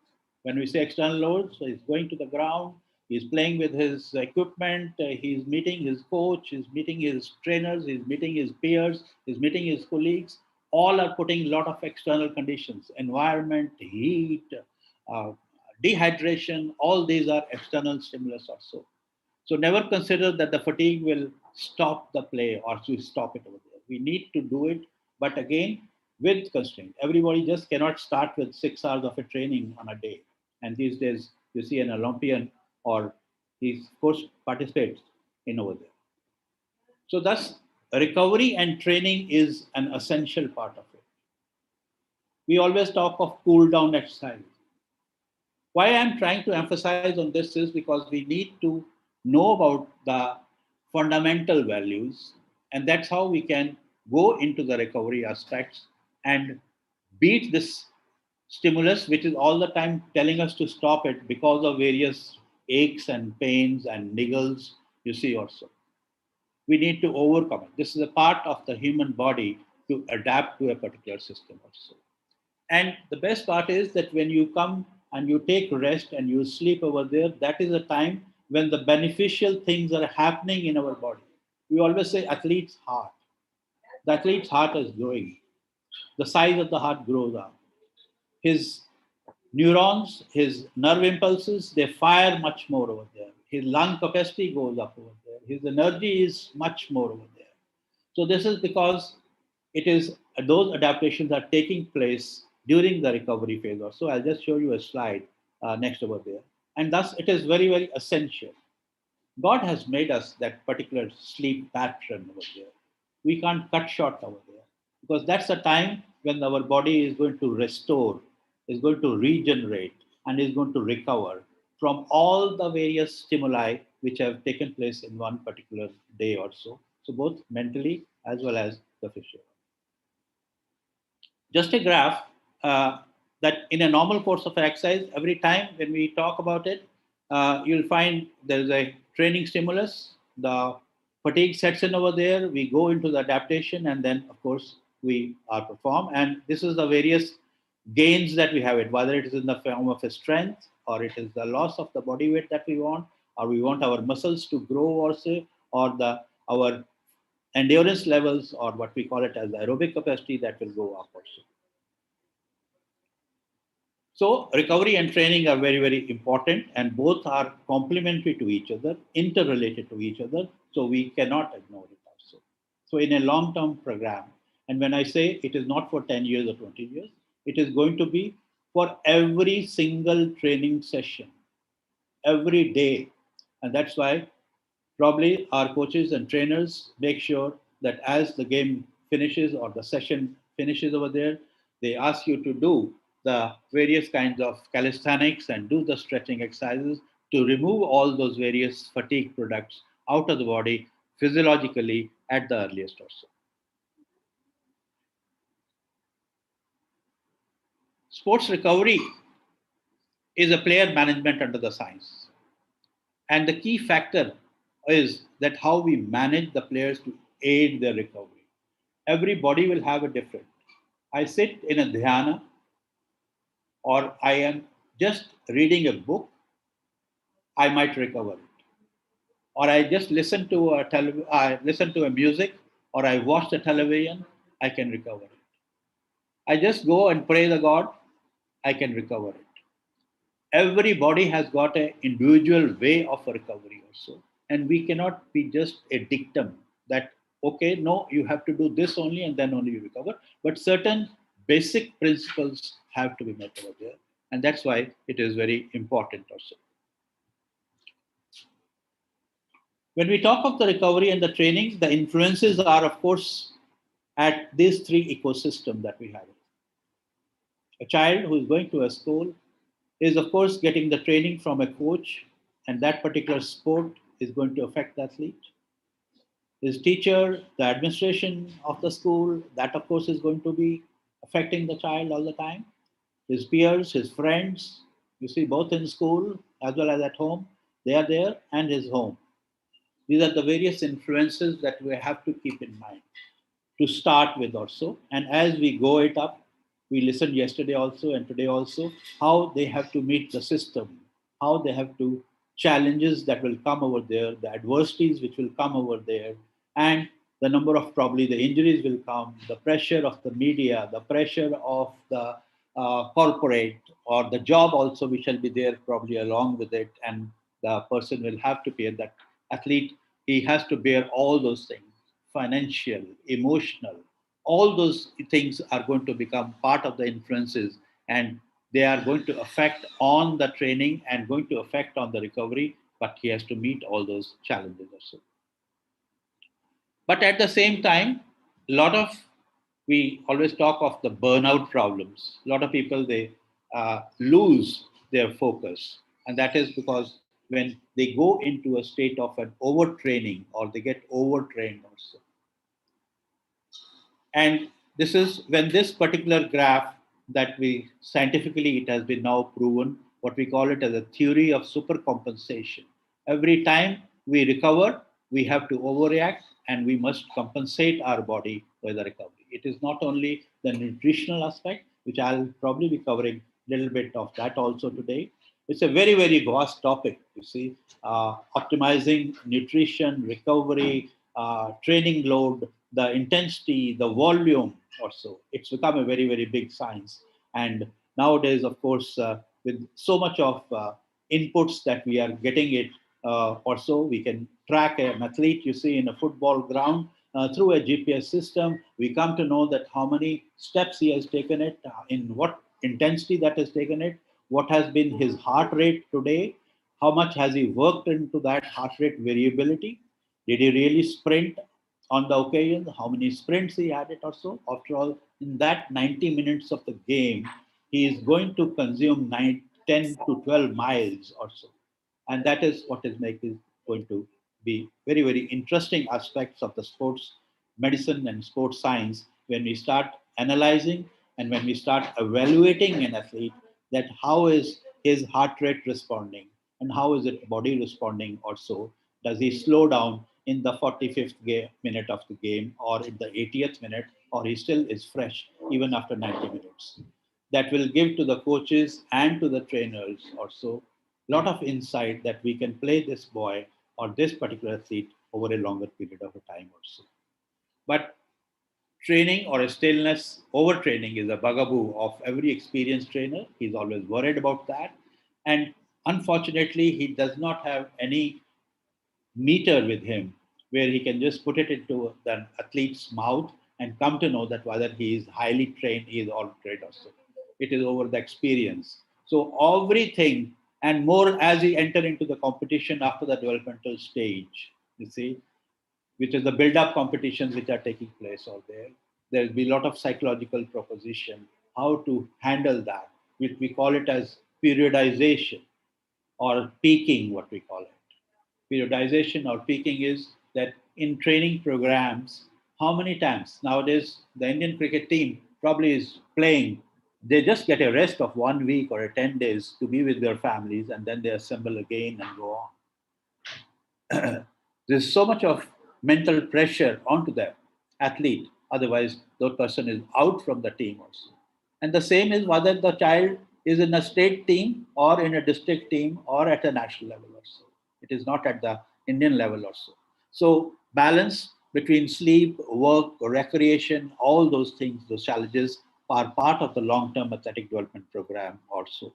When we say external loads, so he's going to the ground, he's playing with his equipment, he's meeting his coach, he's meeting his trainers, he's meeting his peers, he's meeting his colleagues. All are putting a lot of external conditions, environment, heat, dehydration, all these are external stimulus also. So never consider that the fatigue will stop the play or to stop it over there. We need to do it, but again, with constraint. Everybody just cannot start with 6 hours of a training on a day. And these days, you see an Olympian or he, of course, participates in over there. So thus, recovery and training is an essential part of it. We always talk of cool down exercise. Why I'm trying to emphasize on this is because we need to know about the fundamental values, and that's how we can go into the recovery aspects and beat this stimulus, which is all the time telling us to stop it because of various aches and pains and niggles, you see also. We need to overcome it. This is a part of the human body to adapt to a particular system also. And the best part is that when you come and you take rest and you sleep over there, that is a time when the beneficial things are happening in our body. We always say athlete's heart. The athlete's heart is growing. The size of the heart grows up. His neurons, his nerve impulses, they fire much more over there. His lung capacity goes up over there. His energy is much more over there. So this is because it is those adaptations are taking place during the recovery phase. So I'll just show you a slide next over there. And thus it is very, very essential. God has made us that particular sleep pattern over there. We can't cut short over there because that's the time when our body is going to restore, is going to regenerate, and is going to recover from all the various stimuli which have taken place in one particular day or so. So both mentally as well as the physical. Just a graph that in a normal course of exercise, every time when we talk about it, you'll find there's a training stimulus, the fatigue sets in over there, we go into the adaptation, and then of course we are perform. And this is the various gains that we have it, whether it is in the form of a strength, or it is the loss of the body weight that we want, or we want our muscles to grow also, or our endurance levels, or what we call it as the aerobic capacity, that will go up also. So recovery and training are very, very important, and both are complementary to each other, interrelated to each other. So we cannot ignore it also. So in a long-term program, and when I say it is not for 10 years or 20 years, it is going to be for every single training session, every day. And that's why probably our coaches and trainers make sure that as the game finishes or the session finishes over there, they ask you to do the various kinds of calisthenics and do the stretching exercises to remove all those various fatigue products out of the body physiologically at the earliest also. Sports recovery is a player management under the science. And the key factor is that how we manage the players to aid their recovery. Everybody will have a different. I sit in a dhyana, or I am just reading a book, I might recover it. Or I just listen to a music, or I watch the television, I can recover it. I just go and pray the God, I can recover it. Everybody has got an individual way of recovery also. And we cannot be just a dictum that, okay, no, you have to do this only and then only you recover. But certain basic principles have to be met over there. And that's why it is very important also. When we talk of the recovery and the training, the influences are, of course, at these three ecosystems that we have. A child who is going to a school is, of course, getting the training from a coach, and that particular sport is going to affect the athlete. His teacher, the administration of the school, that, of course, is going to be affecting the child all the time. His peers, his friends, you see, both in school as well as at home, they are there, and his home. These are the various influences that we have to keep in mind to start with also. And as we go it up, we listened yesterday also and today also, how they have to meet the system, how they have to challenges that will come over there, the adversities which will come over there, and the number of probably the injuries will come, the pressure of the media, the pressure of the corporate, or the job also which shall be there probably along with it, and the person will have to pay that athlete. He has to bear all those things, financial, emotional, all those things are going to become part of the influences, and they are going to affect on the training and going to affect on the recovery, but he has to meet all those challenges also. But at the same time, we always talk of the burnout problems. A lot of people, they lose their focus, and that is because when they go into a state of an overtraining, or they get overtrained also. And this is when this particular graph that we scientifically, it has been now proven, what we call it as a theory of supercompensation. Every time we recover, we have to overreact, and we must compensate our body with the recovery. It is not only the nutritional aspect, which I'll probably be covering a little bit of that also today. It's a very, very vast topic, you see, optimizing nutrition, recovery, training load, the intensity, the volume also. It's become a very, very big science. And nowadays, of course, with so much of inputs that we are getting it, also we can track an athlete, you see, in a football ground through a GPS system. We come to know that how many steps he has taken it, in what intensity that has taken it, what has been his heart rate today, how much has he worked into that heart rate variability. Did he really sprint on the occasion? How many sprints he had it or so? After all, in that 90 minutes of the game, he is going to consume 10 to 12 miles or so. And that is what is going to be very, very interesting aspects of the sports medicine and sports science when we start analyzing and when we start evaluating an athlete, that how is his heart rate responding and how is it body responding or so. Does he slow down in the 45th minute of the game or in the 80th minute, or he still is fresh even after 90 minutes? That will give to the coaches and to the trainers also a lot of insight that we can play this boy or this particular athlete over a longer period of a time also. But training or a stillness, overtraining is a bugaboo of every experienced trainer. He's always worried about that. And unfortunately, he does not have any meter with him where he can just put it into the athlete's mouth and come to know that whether he is highly trained, he is all trained or so. It is over the experience. So everything and more as he enter into the competition after the developmental stage, you see, which is the build-up competitions which are taking place out there. There will be a lot of psychological proposition, how to handle that, which we call it as periodization or peaking, what we call it. Periodization or peaking is that in training programs, how many times nowadays the Indian cricket team probably is playing, they just get a rest of 1 week or 10 days to be with their families, and then they assemble again and go on. There's so much of mental pressure onto the athlete. Otherwise, the person is out from the team also. And the same is whether the child is in a state team or in a district team or at a national level also. It is not at the Indian level also. So balance between sleep, work, recreation, all those things, those challenges are part of the long-term athletic development program also.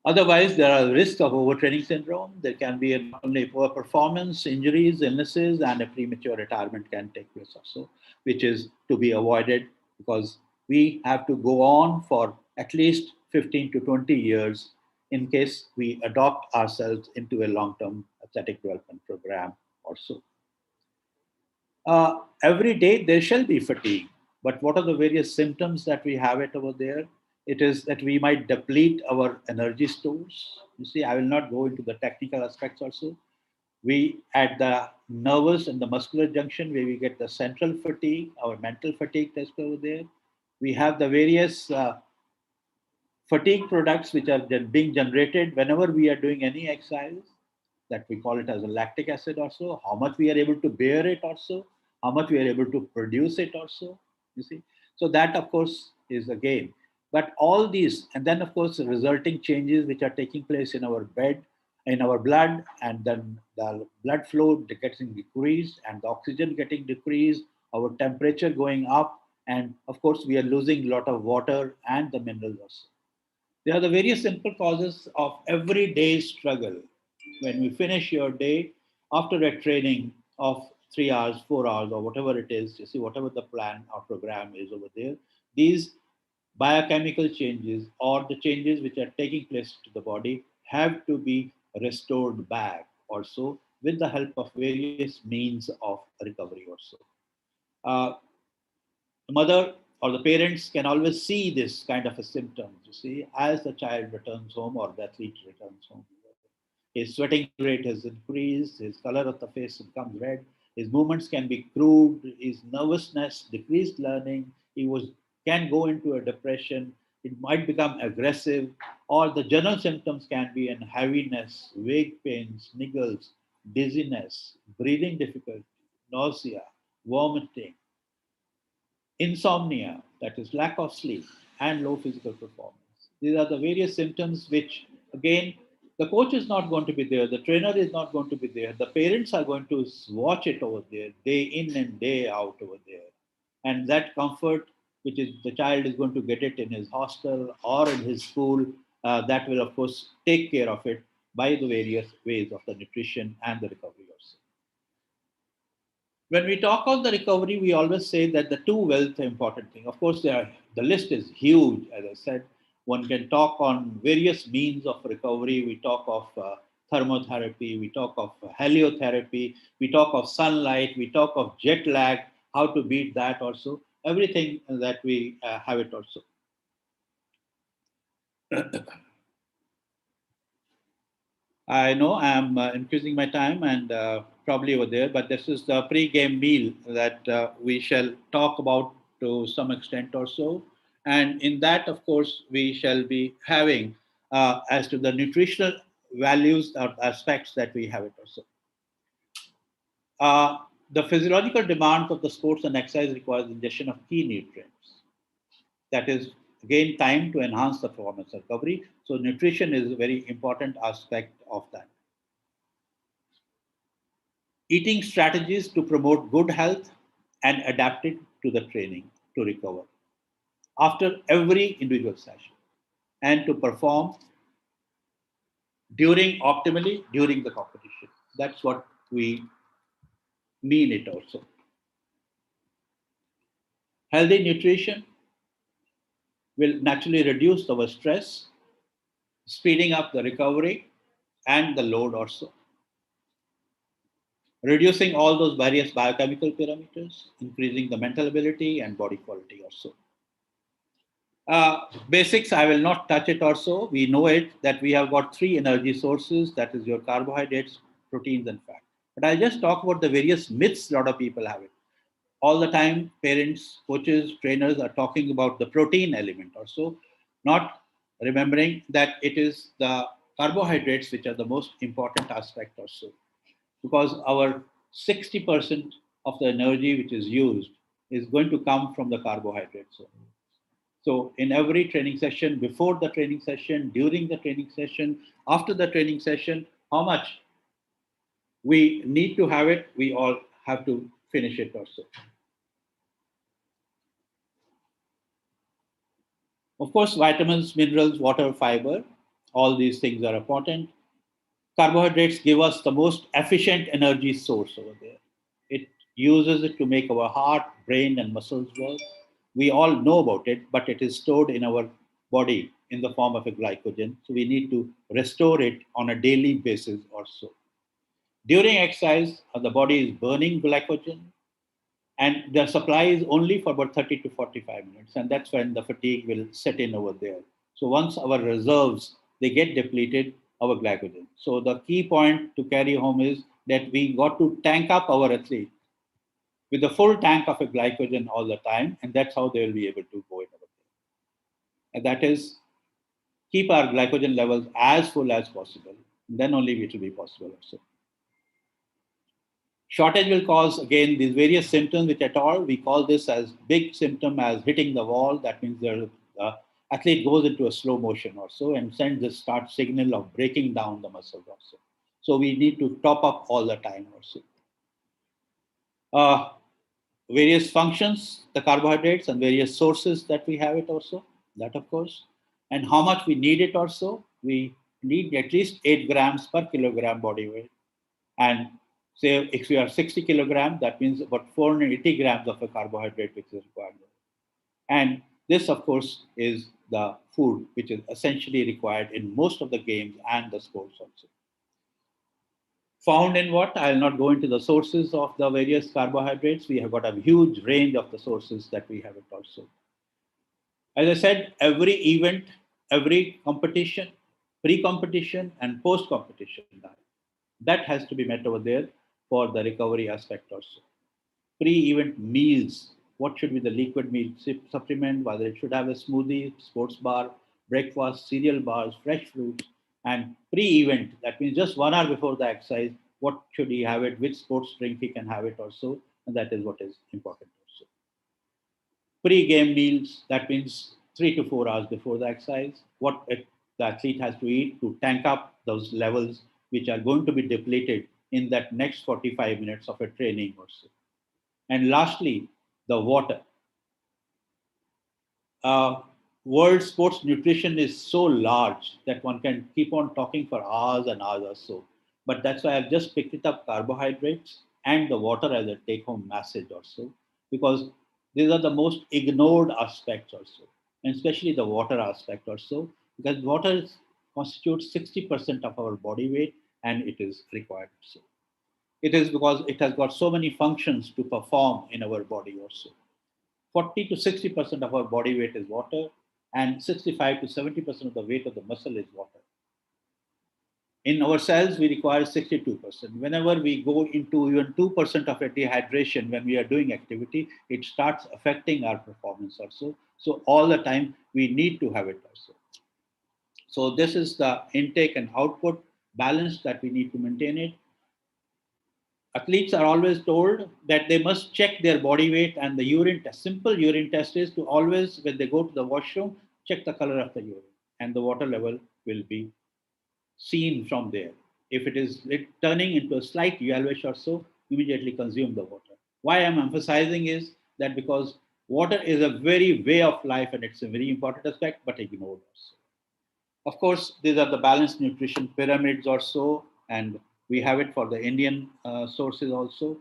Otherwise, there are risks of overtraining syndrome. There can be not only poor performance, injuries, illnesses, and a premature retirement can take place also, which is to be avoided because we have to go on for at least 15 to 20 years in case we adopt ourselves into a long-term athletic development program also. Every day there shall be fatigue, but what are the various symptoms that we have it over there? It is that we might deplete our energy stores. You see, I will not go into the technical aspects also. We at the nervous and the muscular junction where we get the central fatigue, our mental fatigue test over there. We have the various fatigue products which are being generated whenever we are doing any exercise, that we call it as a lactic acid also, how much we are able to bear it also, how much we are able to produce it also, you see. So that of course is a gain. But all these, and then of course the resulting changes which are taking place in our bed, in our blood, and then the blood flow getting decreased and the oxygen getting decreased, our temperature going up, and of course we are losing a lot of water and the minerals also. There are the various simple causes of everyday struggle. When we finish your day after a training of 3 hours, 4 hours, or whatever it is, you see, whatever the plan or program is over there, these biochemical changes or the changes which are taking place to the body have to be restored back also with the help of various means of recovery also. The mother or the parents can always see this kind of a symptom, you see, as the child returns home or the athlete returns home. His sweating rate has increased, his color of the face becomes red, his movements can be crude, his nervousness, decreased learning, can go into a depression, it might become aggressive, or the general symptoms can be in heaviness, vague pains, niggles, dizziness, breathing difficulty, nausea, vomiting, insomnia, that is lack of sleep, and low physical performance. These are the various symptoms which, again, the coach is not going to be there, the trainer is not going to be there, the parents are going to watch it over there, day in and day out over there. And that comfort, which is the child is going to get it in his hostel or in his school, that will, of course, take care of it by the various ways of the nutrition and the recovery also. When we talk of the recovery, we always say that the two wealth important thing. Of course, the list is huge, as I said. One can talk on various means of recovery. We talk of thermotherapy, we talk of heliotherapy, we talk of sunlight, we talk of jet lag, how to beat that also. Everything that we have it also. I know I'm increasing my time and probably over there, but this is the pre-game meal that we shall talk about to some extent or so. And in that, of course, we shall be having as to the nutritional values or aspects that we have it also. The physiological demands of the sports and exercise requires ingestion of key nutrients. That is, again, time to enhance the performance recovery. So nutrition is a very important aspect of that. Eating strategies to promote good health and adapt it to the training to recover after every individual session and to perform optimally during the competition. That's what we mean it also. Healthy nutrition will naturally reduce our stress, speeding up the recovery and the load also. Reducing all those various biochemical parameters, increasing the mental ability and body quality also. Basics, I will not touch it also. We know it that we have got 3 energy sources, that is your carbohydrates, proteins and fat. But I'll just talk about the various myths a lot of people have it. All the time, parents, coaches, trainers are talking about the protein element also, not remembering that it is the carbohydrates which are the most important aspect also. Because our 60% of the energy which is used is going to come from the carbohydrates. So in every training session, before the training session, during the training session, after the training session, how much we need to have it, we all have to finish it also. Of course, vitamins, minerals, water, fiber, all these things are important. Carbohydrates give us the most efficient energy source over there. It uses it to make our heart, brain, and muscles work. We all know about it, but it is stored in our body in the form of a glycogen. So we need to restore it on a daily basis also. During exercise, the body is burning glycogen, and the supply is only for about 30 to 45 minutes. And that's when the fatigue will set in over there. So once our reserves, they get depleted, our glycogen. So the key point to carry home is that we got to tank up our athlete with a full tank of a glycogen all the time. And that's how they will be able to go in over there. And that is keep our glycogen levels as full as possible. Then only it will be possible also. Shortage will cause, again, these various symptoms, which at all, we call this as big symptom as hitting the wall. That means the athlete goes into a slow motion also and sends this start signal of breaking down the muscles also. So we need to top up all the time also. Various functions, the carbohydrates and various sources that we have it also, that of course. And how much we need it also. We need at least 8 grams per kilogram body weight. And say if we are 60 kilograms, that means about 480 grams of a carbohydrate which is required. And this, of course, is the food which is essentially required in most of the games and the sports also. Found in what? I'll not go into the sources of the various carbohydrates. We have got a huge range of the sources that we have it also. As I said, every event, every competition, pre-competition and post-competition diet, that has to be met over there for the recovery aspect also. Pre-event meals, what should be the liquid meal supplement, whether it should have a smoothie, sports bar, breakfast, cereal bars, fresh fruits, and pre-event, that means just 1 hour before the exercise, what should he have it, which sports drink he can have it also, and that is what is important also. Pre-game meals, that means 3 to 4 hours before the exercise, what the athlete has to eat to tank up those levels which are going to be depleted in that next 45 minutes of a training also. And lastly, the water. World sports nutrition is so large that one can keep on talking for hours and hours or so. But that's why I've just picked it up carbohydrates and the water as a take-home message also, because these are the most ignored aspects also, and especially the water aspect also, because water constitutes 60% of our body weight and it is required also. It is because it has got so many functions to perform in our body also. 40 to 60% of our body weight is water, and 65 to 70% of the weight of the muscle is water. In our cells, we require 62%. Whenever we go into even 2% of a dehydration when we are doing activity, it starts affecting our performance also. So all the time, we need to have it also. So this is the intake and output balance that we need to maintain it. Athletes are always told that they must check their body weight and the urine test. Simple urine test is to always, when they go to the washroom, check the color of the urine and the water level will be seen from there. If it is turning into a slight yellowish or so, immediately consume the water. Why I'm emphasizing is that because water is a very way of life and it's a very important aspect, but ignored also. Of course, these are the balanced nutrition pyramids or so, and we have it for the Indian sources also,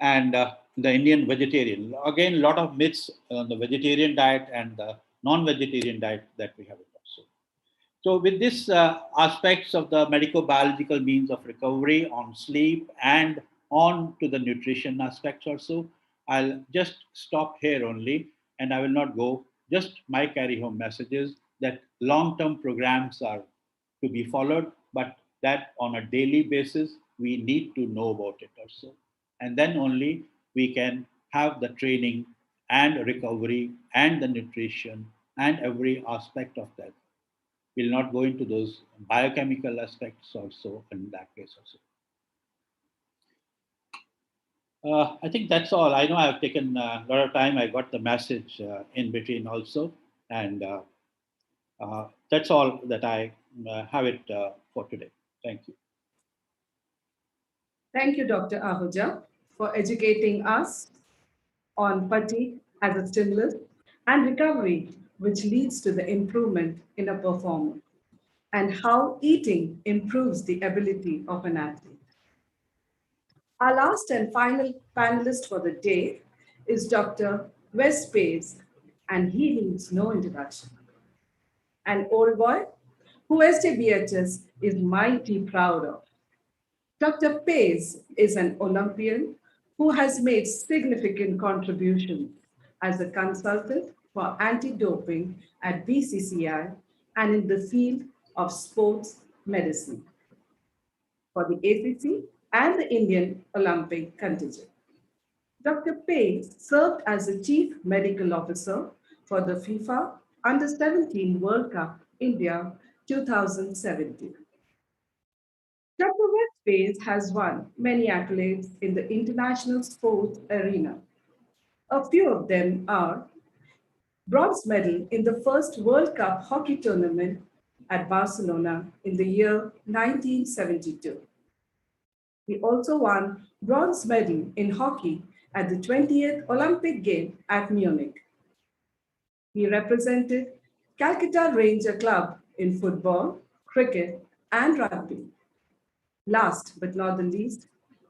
and the Indian vegetarian. Again, a lot of myths on the vegetarian diet and the non-vegetarian diet that we have it also. So with this aspects of the medico-biological means of recovery on sleep and on to the nutrition aspects also, I'll just stop here only and I will not go, just my carry home messages that long-term programs are to be followed, but that on a daily basis, we need to know about it also. And then only we can have the training and recovery and the nutrition and every aspect of that. We'll not go into those biochemical aspects also in that case also. I think that's all. I know I've taken a lot of time. I got the message in between also. And that's all that I have it for today. Thank you.
Thank you, Dr. Ahuja, for educating us on fatigue as a stimulus and recovery, which leads to the improvement in a performance, and how eating improves the ability of an athlete. Our last and final panelist for the day is Dr. Vece Paes, and he needs no introduction. An old boy who SJBHS is mighty proud of. Dr. Paes is an Olympian who has made significant contributions as a consultant for anti-doping at BCCI and in the field of sports medicine for the ACC and the Indian Olympic contingent. Dr. Paes served as the Chief Medical Officer for the FIFA Under-17 World Cup India 2017. Dr. Vece Paes has won many accolades in the international sports arena. A few of them are bronze medal in the first World Cup hockey tournament at Barcelona in the year 1972. He also won bronze medal in hockey at the 20th Olympic Games at Munich. He represented Calcutta Ranger Club in football, cricket, and rugby. Last but not the least,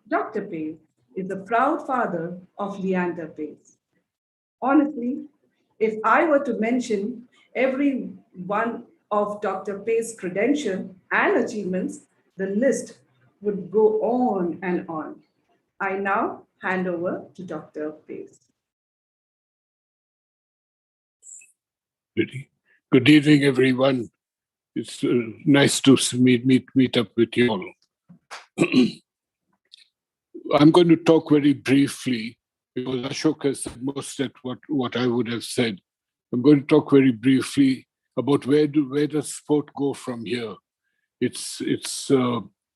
Dr. Paes is the proud father of Leander Paes. Honestly, if I were to mention every one of Dr. Paes' credentials and achievements, the list would go on and on. I now hand over to Dr. Paes.
Good evening, everyone. It's nice to meet up with you all. I'm going to talk very briefly because Ashok has said most of what I would have said. I'm going to talk very briefly about where does sport go from here. It's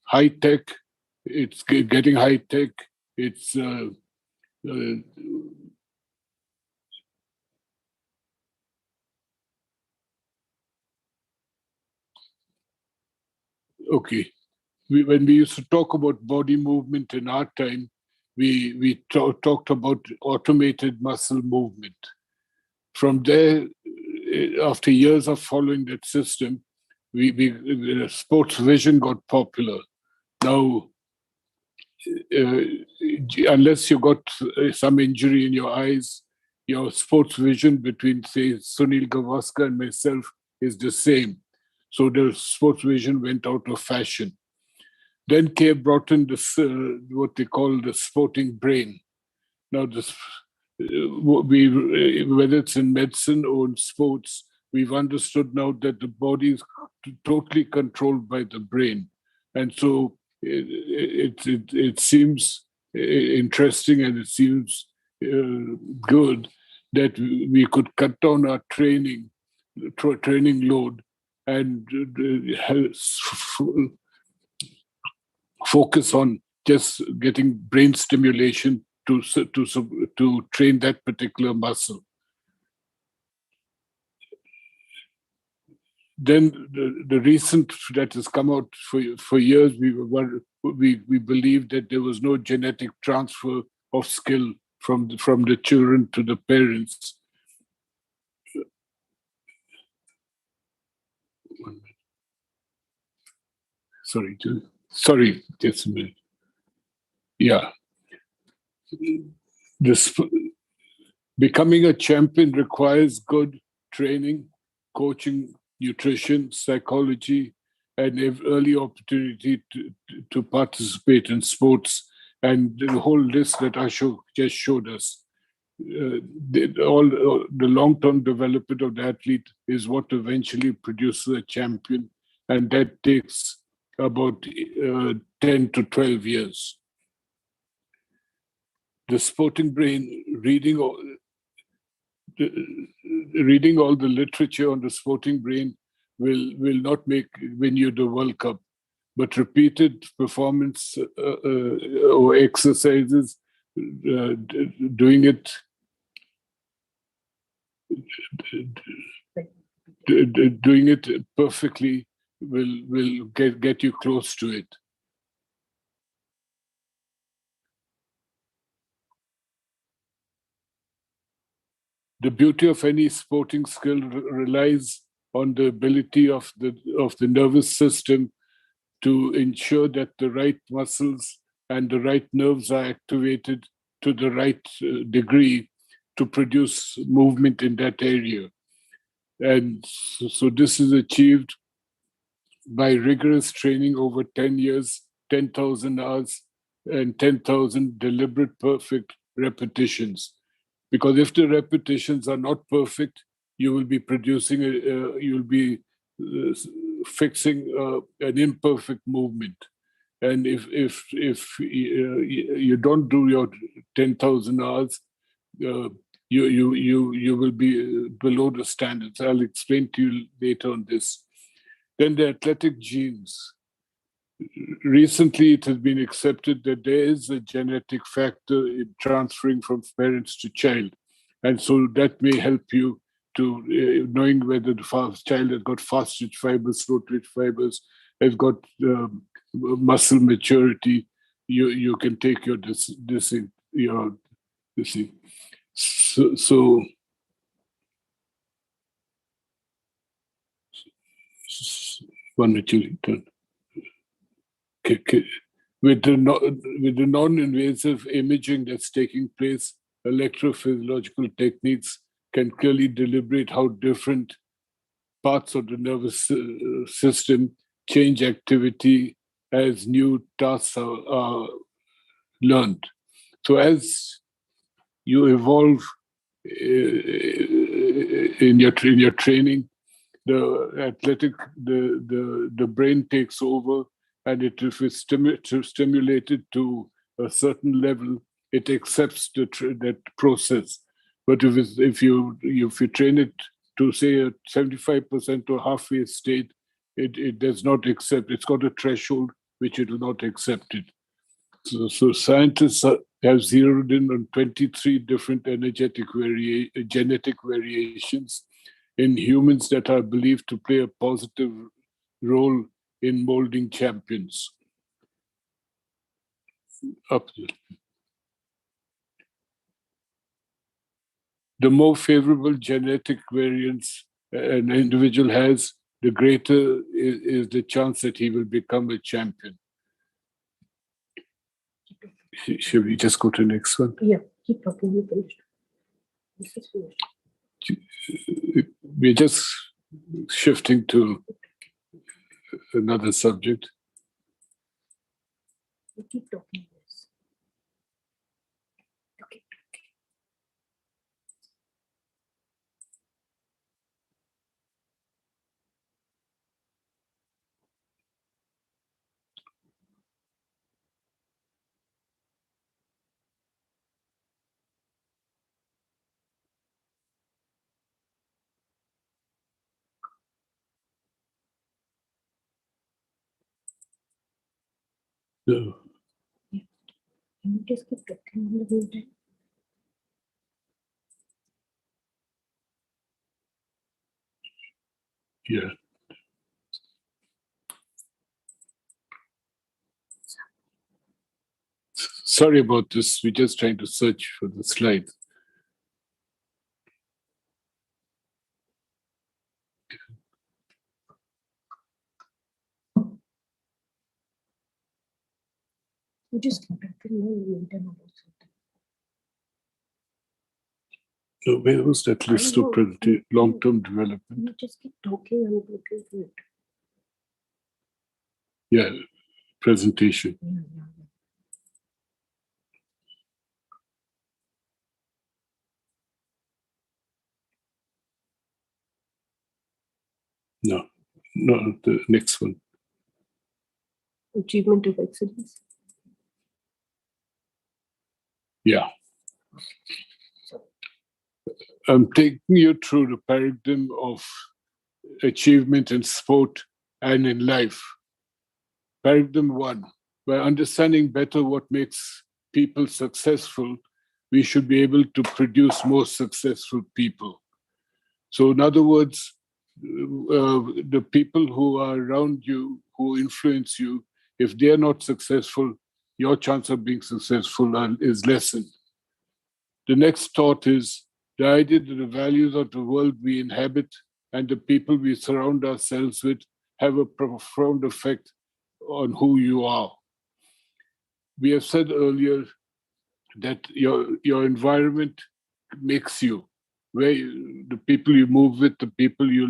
high tech. It's getting high tech. It's okay. When we used to talk about body movement in our time, we talked about automated muscle movement. From there, after years of following that system, sports vision got popular. Now, unless you got some injury in your eyes, your sports vision between, say, Sunil Gavaskar and myself is the same. So the sports vision went out of fashion. Then came brought in this what they call the sporting brain. Now, this whether it's in medicine or in sports, we've understood now that the body is totally controlled by the brain, and so it seems interesting and it seems good that we could cut down our training load and focus on just getting brain stimulation to train that particular muscle. Then the recent that has come out for years, we believed that there was no genetic transfer of skill from the children to the parents. Sorry, just a minute. Yeah. Becoming a champion requires good training, coaching, nutrition, psychology, and early opportunity to participate in sports. And the whole list that Ashok just showed us. The long-term development of the athlete is what eventually produces a champion, and that takes about 10 to 12 years. The sporting brain, reading all the literature on the sporting brain will not win you the World Cup, but repeated performance or exercises, doing it perfectly will get you close to it. The beauty of any sporting skill relies on the ability of the nervous system to ensure that the right muscles and the right nerves are activated to the right degree to produce movement in that area. And so this is achieved by rigorous training over 10 years, 10,000 hours, and 10,000 deliberate perfect repetitions. Because if the repetitions are not perfect, you will be producing, you'll be fixing an imperfect movement. And if you don't do your 10,000 hours, you will be below the standards. I'll explain to you later on this. Then the athletic genes. Recently, it has been accepted that there is a genetic factor in transferring from parents to child. And so that may help you to knowing whether the child has got fast twitch fibers, slow twitch fibers, has got muscle maturity. You can take your decision. So one minute, turn. Okay. With the non-invasive imaging that's taking place, electrophysiological techniques can clearly deliberate how different parts of the nervous system change activity as new tasks are learned. So as you evolve in your training, the brain takes over. And if it's stimulated to a certain level, it accepts that process. But if you train it to say a 75% or halfway state, it does not accept. It's got a threshold which it will not accept it. So scientists have zeroed in on 23 different genetic variations in humans that are believed to play a positive role in molding champions. The more favorable genetic variants an individual has, the greater is the chance that he will become a champion. Should we just go to the next one?
Yeah, keep talking. You finished. This is finished.
We're just shifting to another subject.
You keep talking. Yes. Okay.
No.
You just keep talking in the meantime.
Yeah. Sorry about this. We're just trying to search for the slide.
You just keep talking in the meantime about something.
So where was that list of long-term development?
You just keep talking and looking for it.
Yeah, presentation.
Yeah.
No, the next one.
Achievement of excellence.
Yeah. I'm taking you through the paradigm of achievement in sport and in life. Paradigm 1, by understanding better what makes people successful, we should be able to produce more successful people. So in other words, the people who are around you, who influence you, if they're not successful, your chance of being successful is lessened. The next thought is the idea that the values of the world we inhabit and the people we surround ourselves with have a profound effect on who you are. We have said earlier that your environment makes you, the people you move with, the people you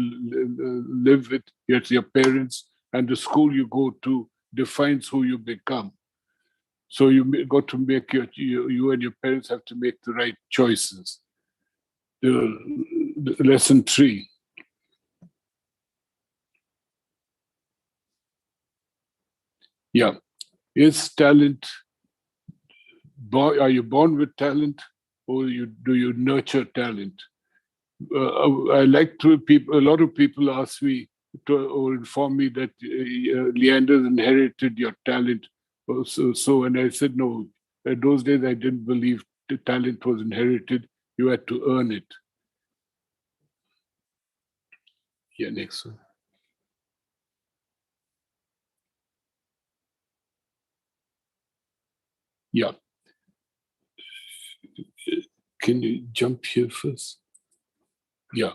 live with, your parents, and the school you go to defines who you become. So you got to make you and your parents have to make the right choices. Lesson 3. Yeah. Is talent, are you born with talent or do you nurture talent? I like to a lot of people ask me or inform me that Leander's inherited your talent. So and I said, no, in those days I didn't believe the talent was inherited. You had to earn it. Yeah, next one. Yeah. Can you jump here first? Yeah.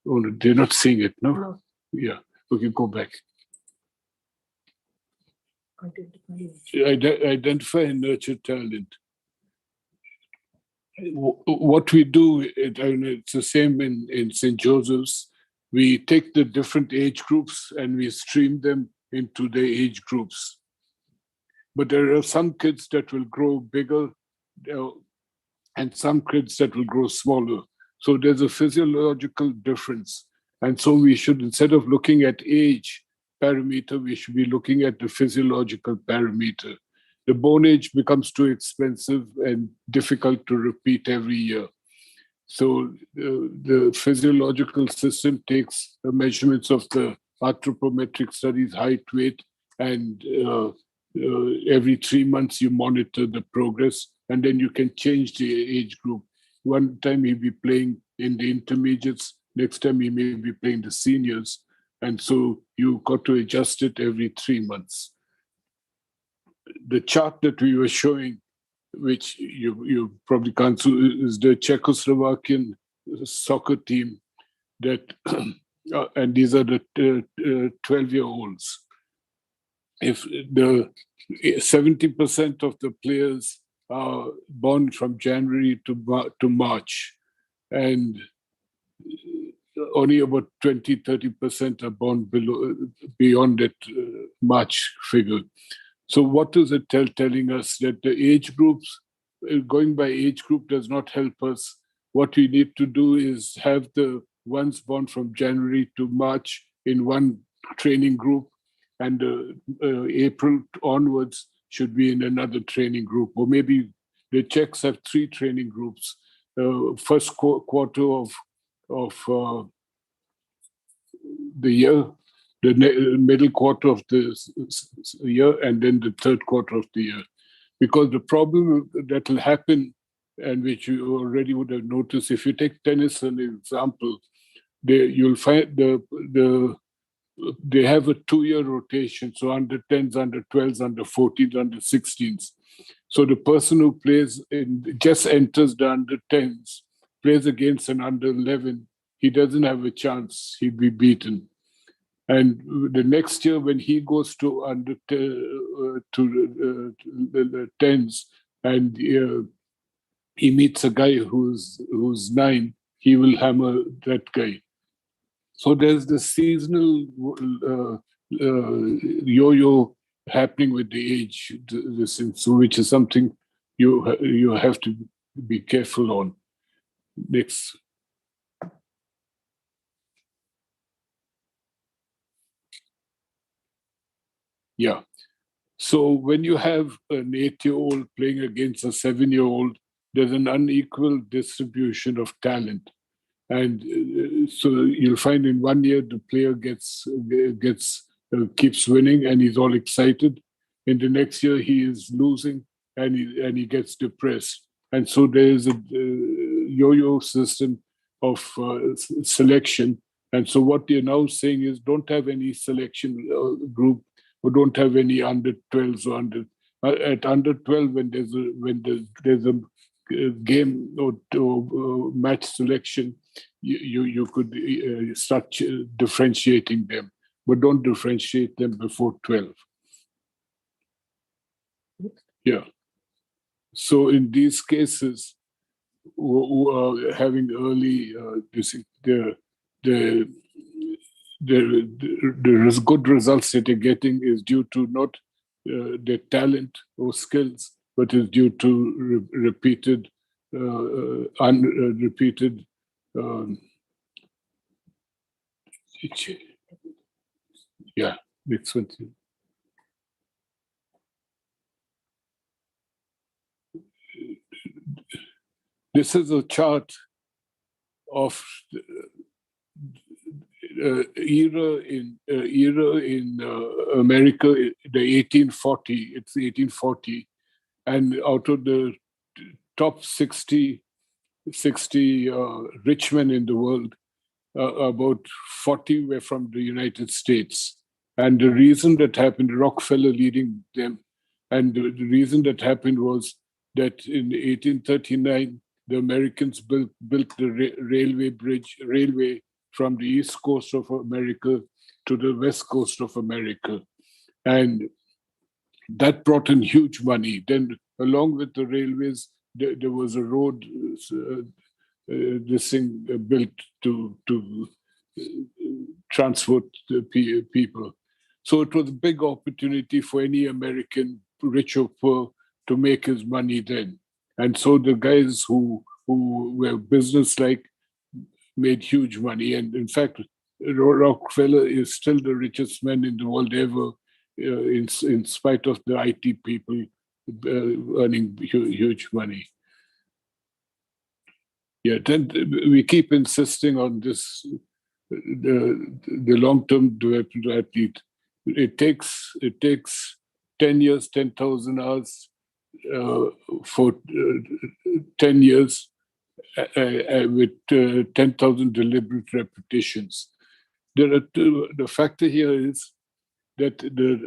Oh, no, they're not seeing it, no?
No.
Yeah. Okay, go back.
Identify.
Identify and nurture talent. What we do, it's the same in St. Joseph's. We take the different age groups and we stream them into the age groups. But there are some kids that will grow bigger and some kids that will grow smaller. So there's a physiological difference. And so we should, instead of looking at age parameter, we should be looking at the physiological parameter. The bone age becomes too expensive and difficult to repeat every year. So the physiological system takes the measurements of the anthropometric studies, height, weight, and every 3 months you monitor the progress, and then you can change the age group. One time he'll be playing in the intermediates, next time he may be playing the seniors, and so you got to adjust it every 3 months. The chart that we were showing, which you probably can't see, is the Czechoslovakian soccer team that, and these are the 12-year-olds. If the 70% of the players are born from January to March, and only about 20-30% are born beyond that March figure. So what is it telling us? That the age groups, going by age group does not help us. What we need to do is have the ones born from January to March in one training group, and April onwards should be in another training group. Or maybe the Czechs have 3 training groups. First quarter of the year, middle quarter of the year and then the third quarter of the year. Because the problem that will happen, and which you already would have noticed, if you take tennis as an example, you'll find they have a 2-year rotation, so under 10s, under 12s, under 14s, under 16s. So the person who just enters the under 10s, plays against an under 11, he doesn't have a chance, he'd be beaten. And the next year, when he goes to under the 10s, and he meets a guy who's 9, he will hammer that guy. So there's the seasonal yo-yo happening with the age, which is something you have to be careful on. Next. Yeah. So when you have an 8-year-old playing against a 7-year-old, there's an unequal distribution of talent. And so you'll find in 1 year the player keeps winning and he's all excited. In the next year he is losing and he gets depressed. And so there is a yo-yo system of selection. And so what they're now saying is don't have any selection group, or don't have any under 12s or at under 12 when there's a game or match selection, you could start differentiating them, but don't differentiate them before 12. Yeah. So in these cases, having early the good results that they're getting is due to not their talent or skills, but is due to repeated yeah, next one. This is a chart of era in America, the 1840. It's 1840, and out of the top 60 rich men in the world, about 40 were from the United States. And the reason that happened, Rockefeller leading them, and the reason that happened was that in 1839, the Americans built the railway from the east coast of America to the west coast of America. And that brought in huge money. Then along with the railways, there was a road, this thing built to transport the people. So it was a big opportunity for any American, rich or poor, to make his money then. And so the guys who were business-like made huge money. And in fact, Rockefeller is still the richest man in the world ever, in spite of the IT people earning huge money. Yeah, then we keep insisting on this, the long-term development athlete. It takes 10 years, 10,000 hours for 10 years with 10,000 deliberate repetitions. The factor here is that the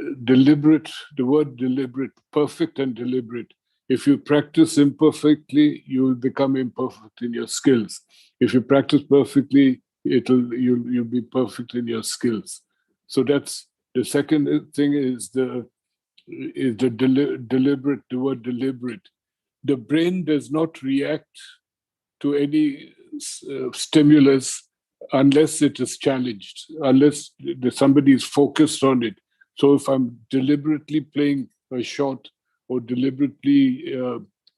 word deliberate, perfect and deliberate. If you practice imperfectly, you will become imperfect in your skills. If you practice perfectly, you'll be perfect in your skills. So that's the second thing is the deliberate, the word deliberate. The brain does not react to any stimulus unless it is challenged, unless somebody is focused on it. So if I'm deliberately playing a shot or deliberately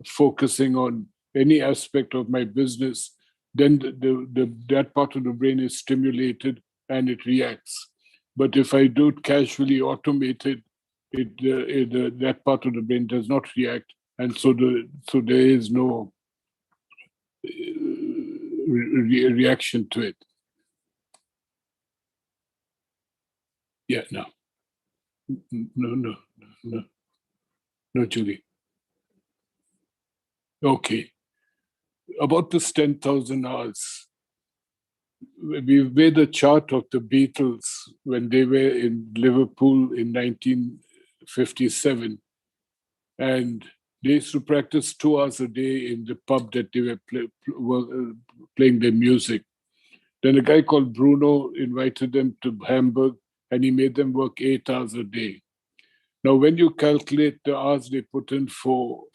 focusing on any aspect of my business, then that part of the brain is stimulated and it reacts. But if I do it casually, automated, that part of the brain does not react, and so there is no reaction to it. Yeah, no. No, Julie. Okay. About this 10,000 hours, we made a chart of the Beatles when they were in Liverpool in 1957. And they used to practice 2 hours a day in the pub that they were playing their music. Then a guy called Bruno invited them to Hamburg, and he made them work 8 hours a day. Now, when you calculate the hours they put in for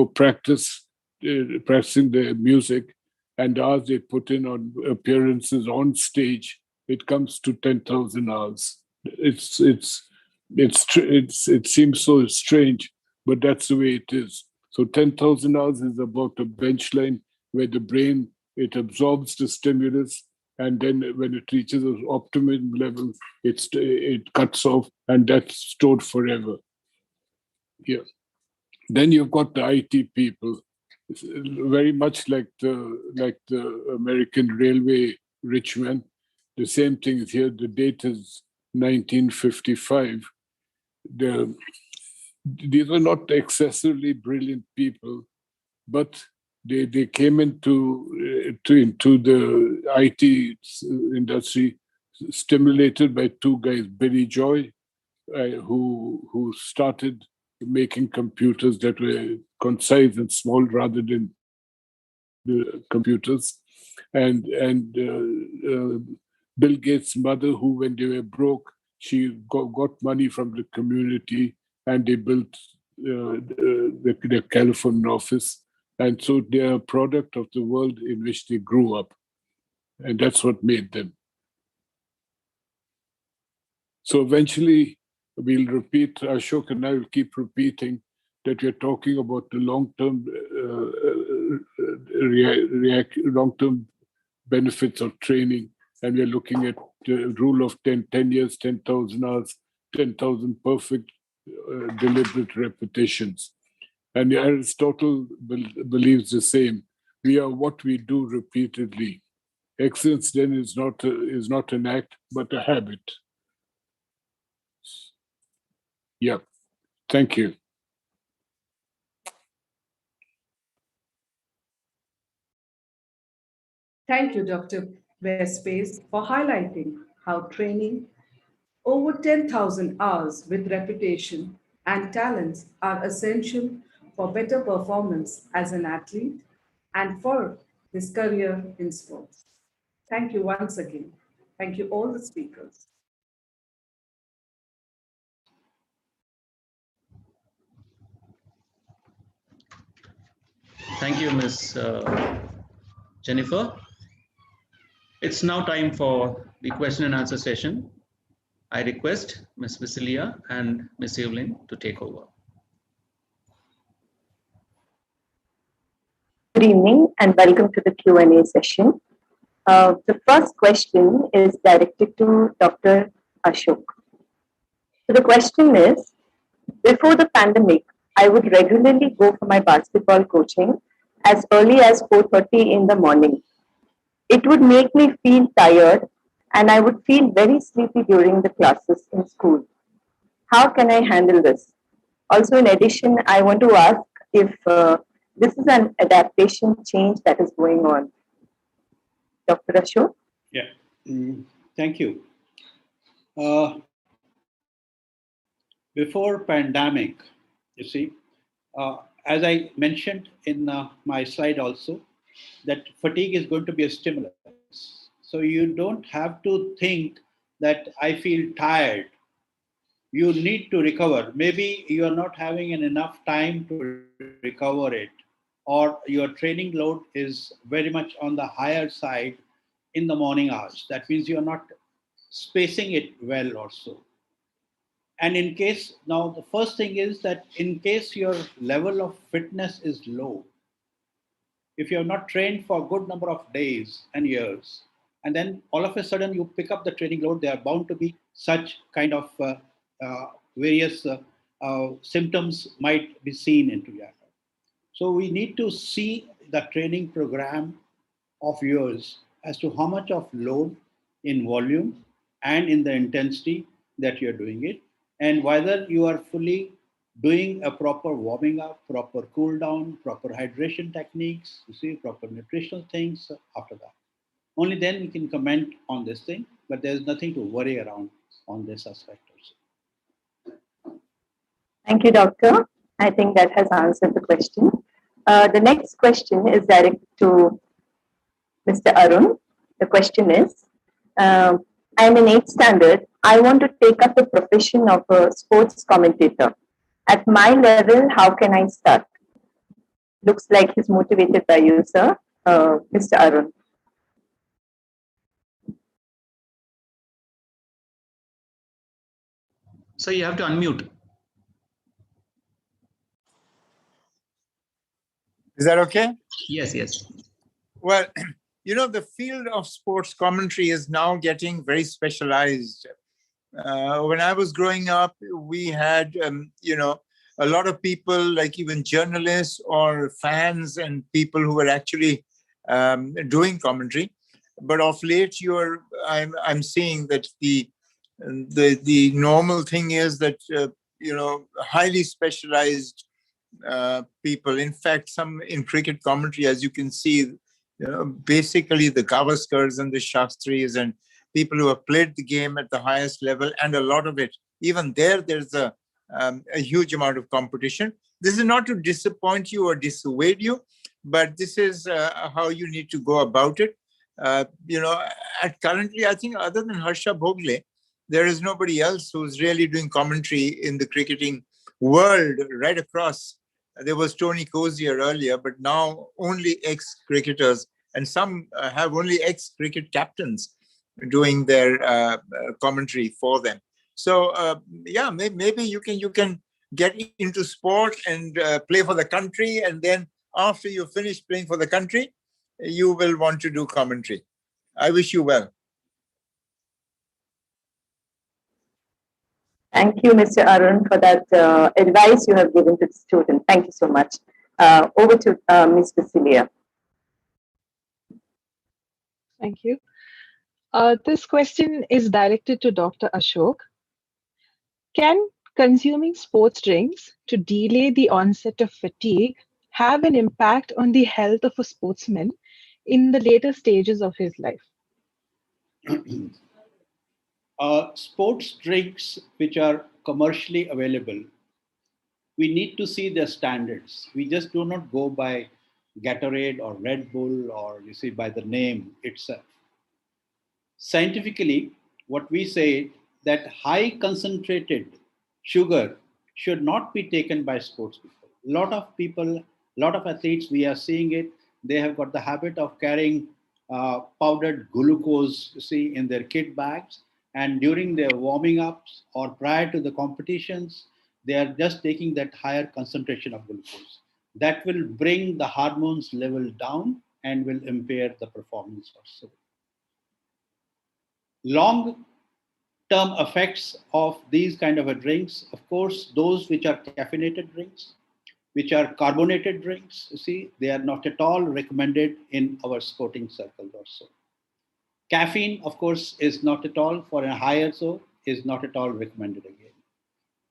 practicing their music, and the hours they put in on appearances on stage, it comes to 10,000 hours. It seems so strange, but that's the way it is. So 10,000 hours is about a bench line where the brain, it absorbs the stimulus, and then when it reaches an optimum level, it cuts off, and that's stored forever. Yeah. Then you've got the IT people, very much like the American railway rich man. The same thing is here. The date is 1955. These are not excessively brilliant people, but they came into the IT industry stimulated by two guys, Billy Joy, who started making computers that were concise and small rather than the computers, and Bill Gates' mother, who when they were broke, she got money from the community, and they built the California office. And so they're a product of the world in which they grew up. And that's what made them. So eventually, we'll repeat, Ashok and I will keep repeating that we're talking about the long-term long-term benefits of training. And we're looking at the rule of 10 years, 10,000 hours, 10,000 perfect deliberate repetitions. And Aristotle believes the same. We are what we do repeatedly. Excellence then is not an act, but a habit. Yeah, thank you.
Thank you, Dr. Vece, for highlighting how training over 10,000 hours with reputation and talents are essential for better performance as an athlete and for his career in sports. Thank you once again. Thank you all the speakers.
Thank you, Ms. Jennifer. It's now time for the question and answer session. I request Ms. Vicilia and Ms. Evelyn to take over.
Good evening and welcome to the Q&A session. The first question is directed to Dr. Ashok. So the question is, before the pandemic, I would regularly go for my basketball coaching as early as 4:30 in the morning. It would make me feel tired and I would feel very sleepy during the classes in school. How can I handle this? Also, in addition, I want to ask if this is an adaptation change that is going on. Dr. Ashok?
Yeah, thank you. Before pandemic, you see, as I mentioned in my slide also, that fatigue is going to be a stimulus. So you don't have to think that I feel tired. You need to recover. Maybe you are not having enough time to recover it, or your training load is very much on the higher side in the morning hours. That means you are not spacing it well also. And in case, now the first thing is that in case your level of fitness is low, if you have not trained for a good number of days and years, and then all of a sudden you pick up the training load, there are bound to be such kind of various symptoms might be seen into that. So we need to see the training program of yours as to how much of load in volume and in the intensity that you're doing it, and whether you are fully doing a proper warming up, proper cool down, proper hydration techniques, you see, proper nutritional things after that. Only then we can comment on this thing, but there's nothing to worry around on this aspect also.
Thank you, Doctor. I think that has answered the question. The next question is directed to Mr. Arun. The question is, I'm in 8th standard. I want to take up the profession of a sports commentator. At my level, how can I start? Looks like he's motivated by you, sir. Mr. Arun.
So you have to unmute.
Is that okay?
Yes, yes.
Well, you know, the field of sports commentary is now getting very specialized. When I was growing up, we had, you know, a lot of people, like even journalists or fans and people who were actually doing commentary. But of late, I'm seeing that the normal thing is that you know, highly specialized people. In fact, some in cricket commentary, as you can see, you know, basically the Gavaskars and the Shastris and people who have played the game at the highest level, and a lot of it, even there's a huge amount of competition. This is not to disappoint you or dissuade you, but this is how you need to go about it. You know, currently, I think other than Harsha Bhogle, there is nobody else who's really doing commentary in the cricketing world right across. There was Tony Cozier earlier, but now only ex-cricketers, and some have only ex-cricket captains doing their commentary for them. So yeah, maybe you can get into sport and play for the country, and then after you finish playing for the country, you will want to do commentary. I wish you well.
Thank you, Mr. Arun, for that advice you have given to the student. Thank you so much. Over to Ms. Vece.
Thank you. This question is directed to Dr. Ashok. Can consuming sports drinks to delay the onset of fatigue have an impact on the health of a sportsman in the later stages of his life?
Sports drinks which are commercially available, we need to see their standards. We just do not go by Gatorade or Red Bull or you see by the name itself. Scientifically, what we say that high concentrated sugar should not be taken by sports people. A lot of people, a lot of athletes, we are seeing it, they have got the habit of carrying powdered glucose, you see, in their kit bags. And during their warming ups or prior to the competitions, they are just taking that higher concentration of glucose. That will bring the hormones level down and will impair the performance also. Long-term effects of these kind of drinks, of course, those which are caffeinated drinks, which are carbonated drinks, you see, they are not at all recommended in our sporting circles also. Caffeine, of course, is not at all, for a higher so, is not at all recommended again.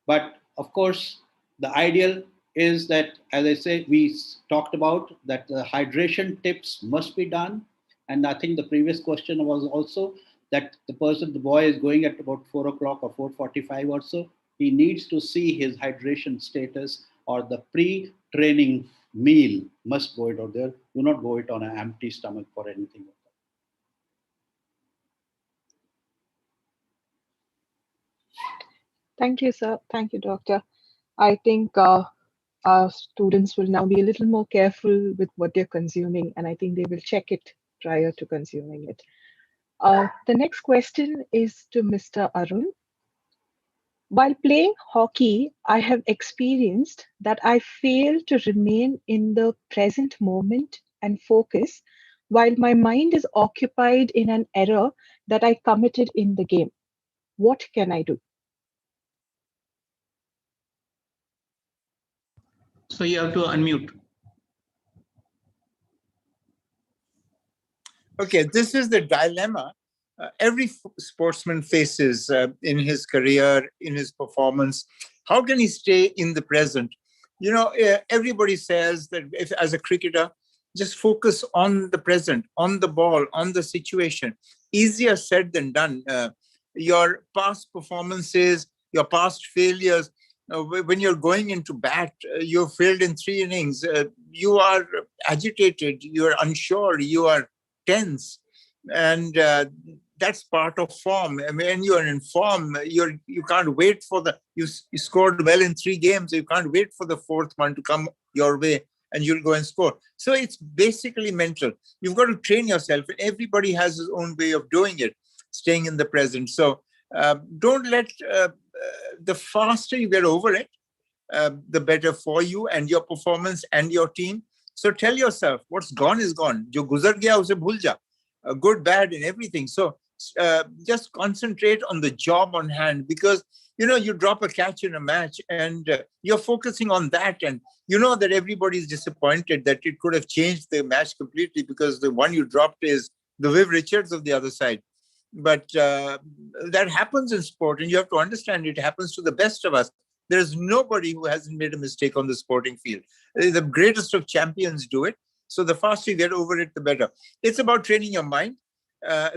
But of course, the ideal is that, as I say, we talked about that the hydration tips must be done. And I think the previous question was also that the boy is going at about 4 o'clock or 4:45 or so. He needs to see his hydration status, or the pre-training meal must go it out there. Do not go it on an empty stomach for anything.
Thank you, sir. Thank you, doctor. I think our students will now be a little more careful with what they're consuming, and I think they will check it prior to consuming it. The next question is to Mr. Arun. While playing hockey, I have experienced that I fail to remain in the present moment and focus while my mind is occupied in an error that I committed in the game. What can I do?
So you have to unmute.
Okay, this is the dilemma every sportsman faces in his career, in his performance. How can he stay in the present? You know, everybody says that if, as a cricketer, just focus on the present, on the ball, on the situation. Easier said than done. Your past performances, your past failures, when you're going into bat, you failed in 3 innings, you are agitated, you are unsure, you are tense. And that's part of form. I mean, when you are in form, you can't wait for you scored well in 3 games, you can't wait for the 4th one to come your way and you'll go and score. So it's basically mental. You've got to train yourself, and everybody has his own way of doing it, staying in the present. So don't let, the faster you get over it, the better for you and your performance and your team. So tell yourself, what's gone is gone. Jo guzar gaya, use bhul ja. Good, bad, and everything. So just concentrate on the job on hand, because you know you drop a catch in a match and you're focusing on that, and you know that everybody's disappointed that it could have changed the match completely because the one you dropped is the Viv Richards of the other side. But that happens in sport, and you have to understand it happens to the best of us. There's nobody who hasn't made a mistake on the sporting field. The greatest of champions do it. So the faster you get over it, the better. It's about training your mind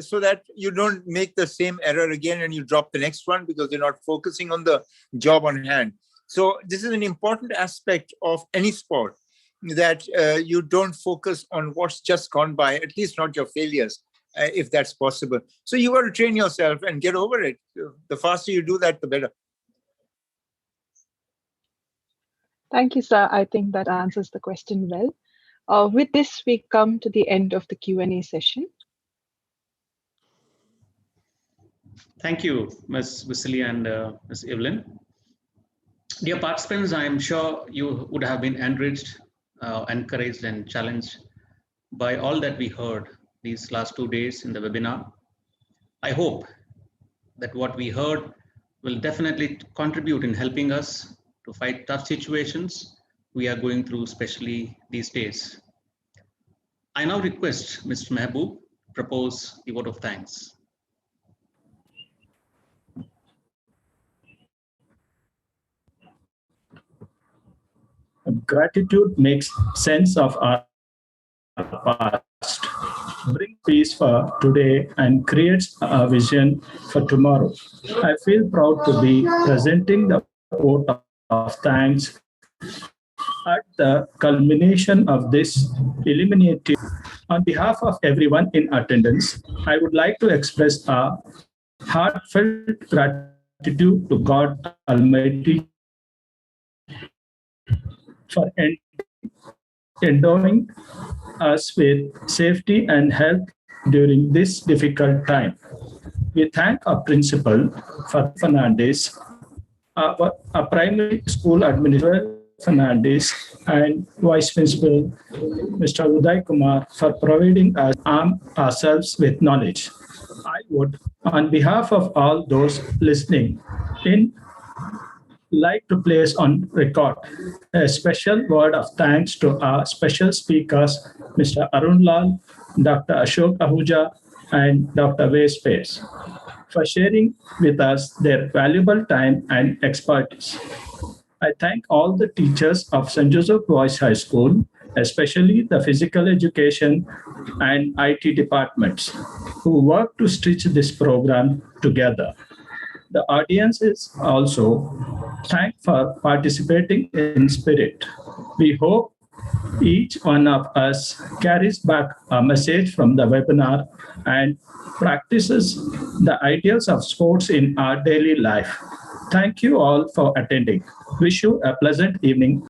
so that you don't make the same error again and you drop the next one because you're not focusing on the job on hand. So this is an important aspect of any sport, that you don't focus on what's just gone by, at least not your failures, if that's possible. So you got to train yourself and get over it. The faster you do that, the better.
Thank you, sir. I think that answers the question well. With this, we come to the end of the Q&A session.
Thank you, Ms. Vece and Ms. Evelyn. Dear participants, I am sure you would have been enriched, encouraged, and challenged by all that we heard these last 2 days in the webinar. I hope that what we heard will definitely contribute in helping us to fight tough situations we are going through, especially these days. I now request Mr. Mehboob to propose the vote of thanks.
Gratitude makes sense of our past, brings peace for today, and creates a vision for tomorrow. I feel proud to be presenting the vote of thanks at the culmination of this eliminative. On behalf of everyone in attendance, I would like to express a heartfelt gratitude to God Almighty for endowing us with safety and health during this difficult time. We thank our principal, Father Fernandez, our primary school administrator, Fernandez, and Vice Principal, Mr. Uday Kumar, for providing us arm ourselves with knowledge. I would, on behalf of all those listening in, like to place on record a special word of thanks to our special speakers, Mr. Arun Lal, Dr. Ashok Ahuja, and Dr. Vece Paes, for sharing with us their valuable time and expertise. I thank all the teachers of St. Joseph Boys High School, especially the physical education and IT departments, who work to stitch this program together. The audience is also thanked for participating in spirit. We hope each one of us carries back a message from the webinar and practices the ideals of sports in our daily life. Thank you all for attending. Wish you a pleasant evening.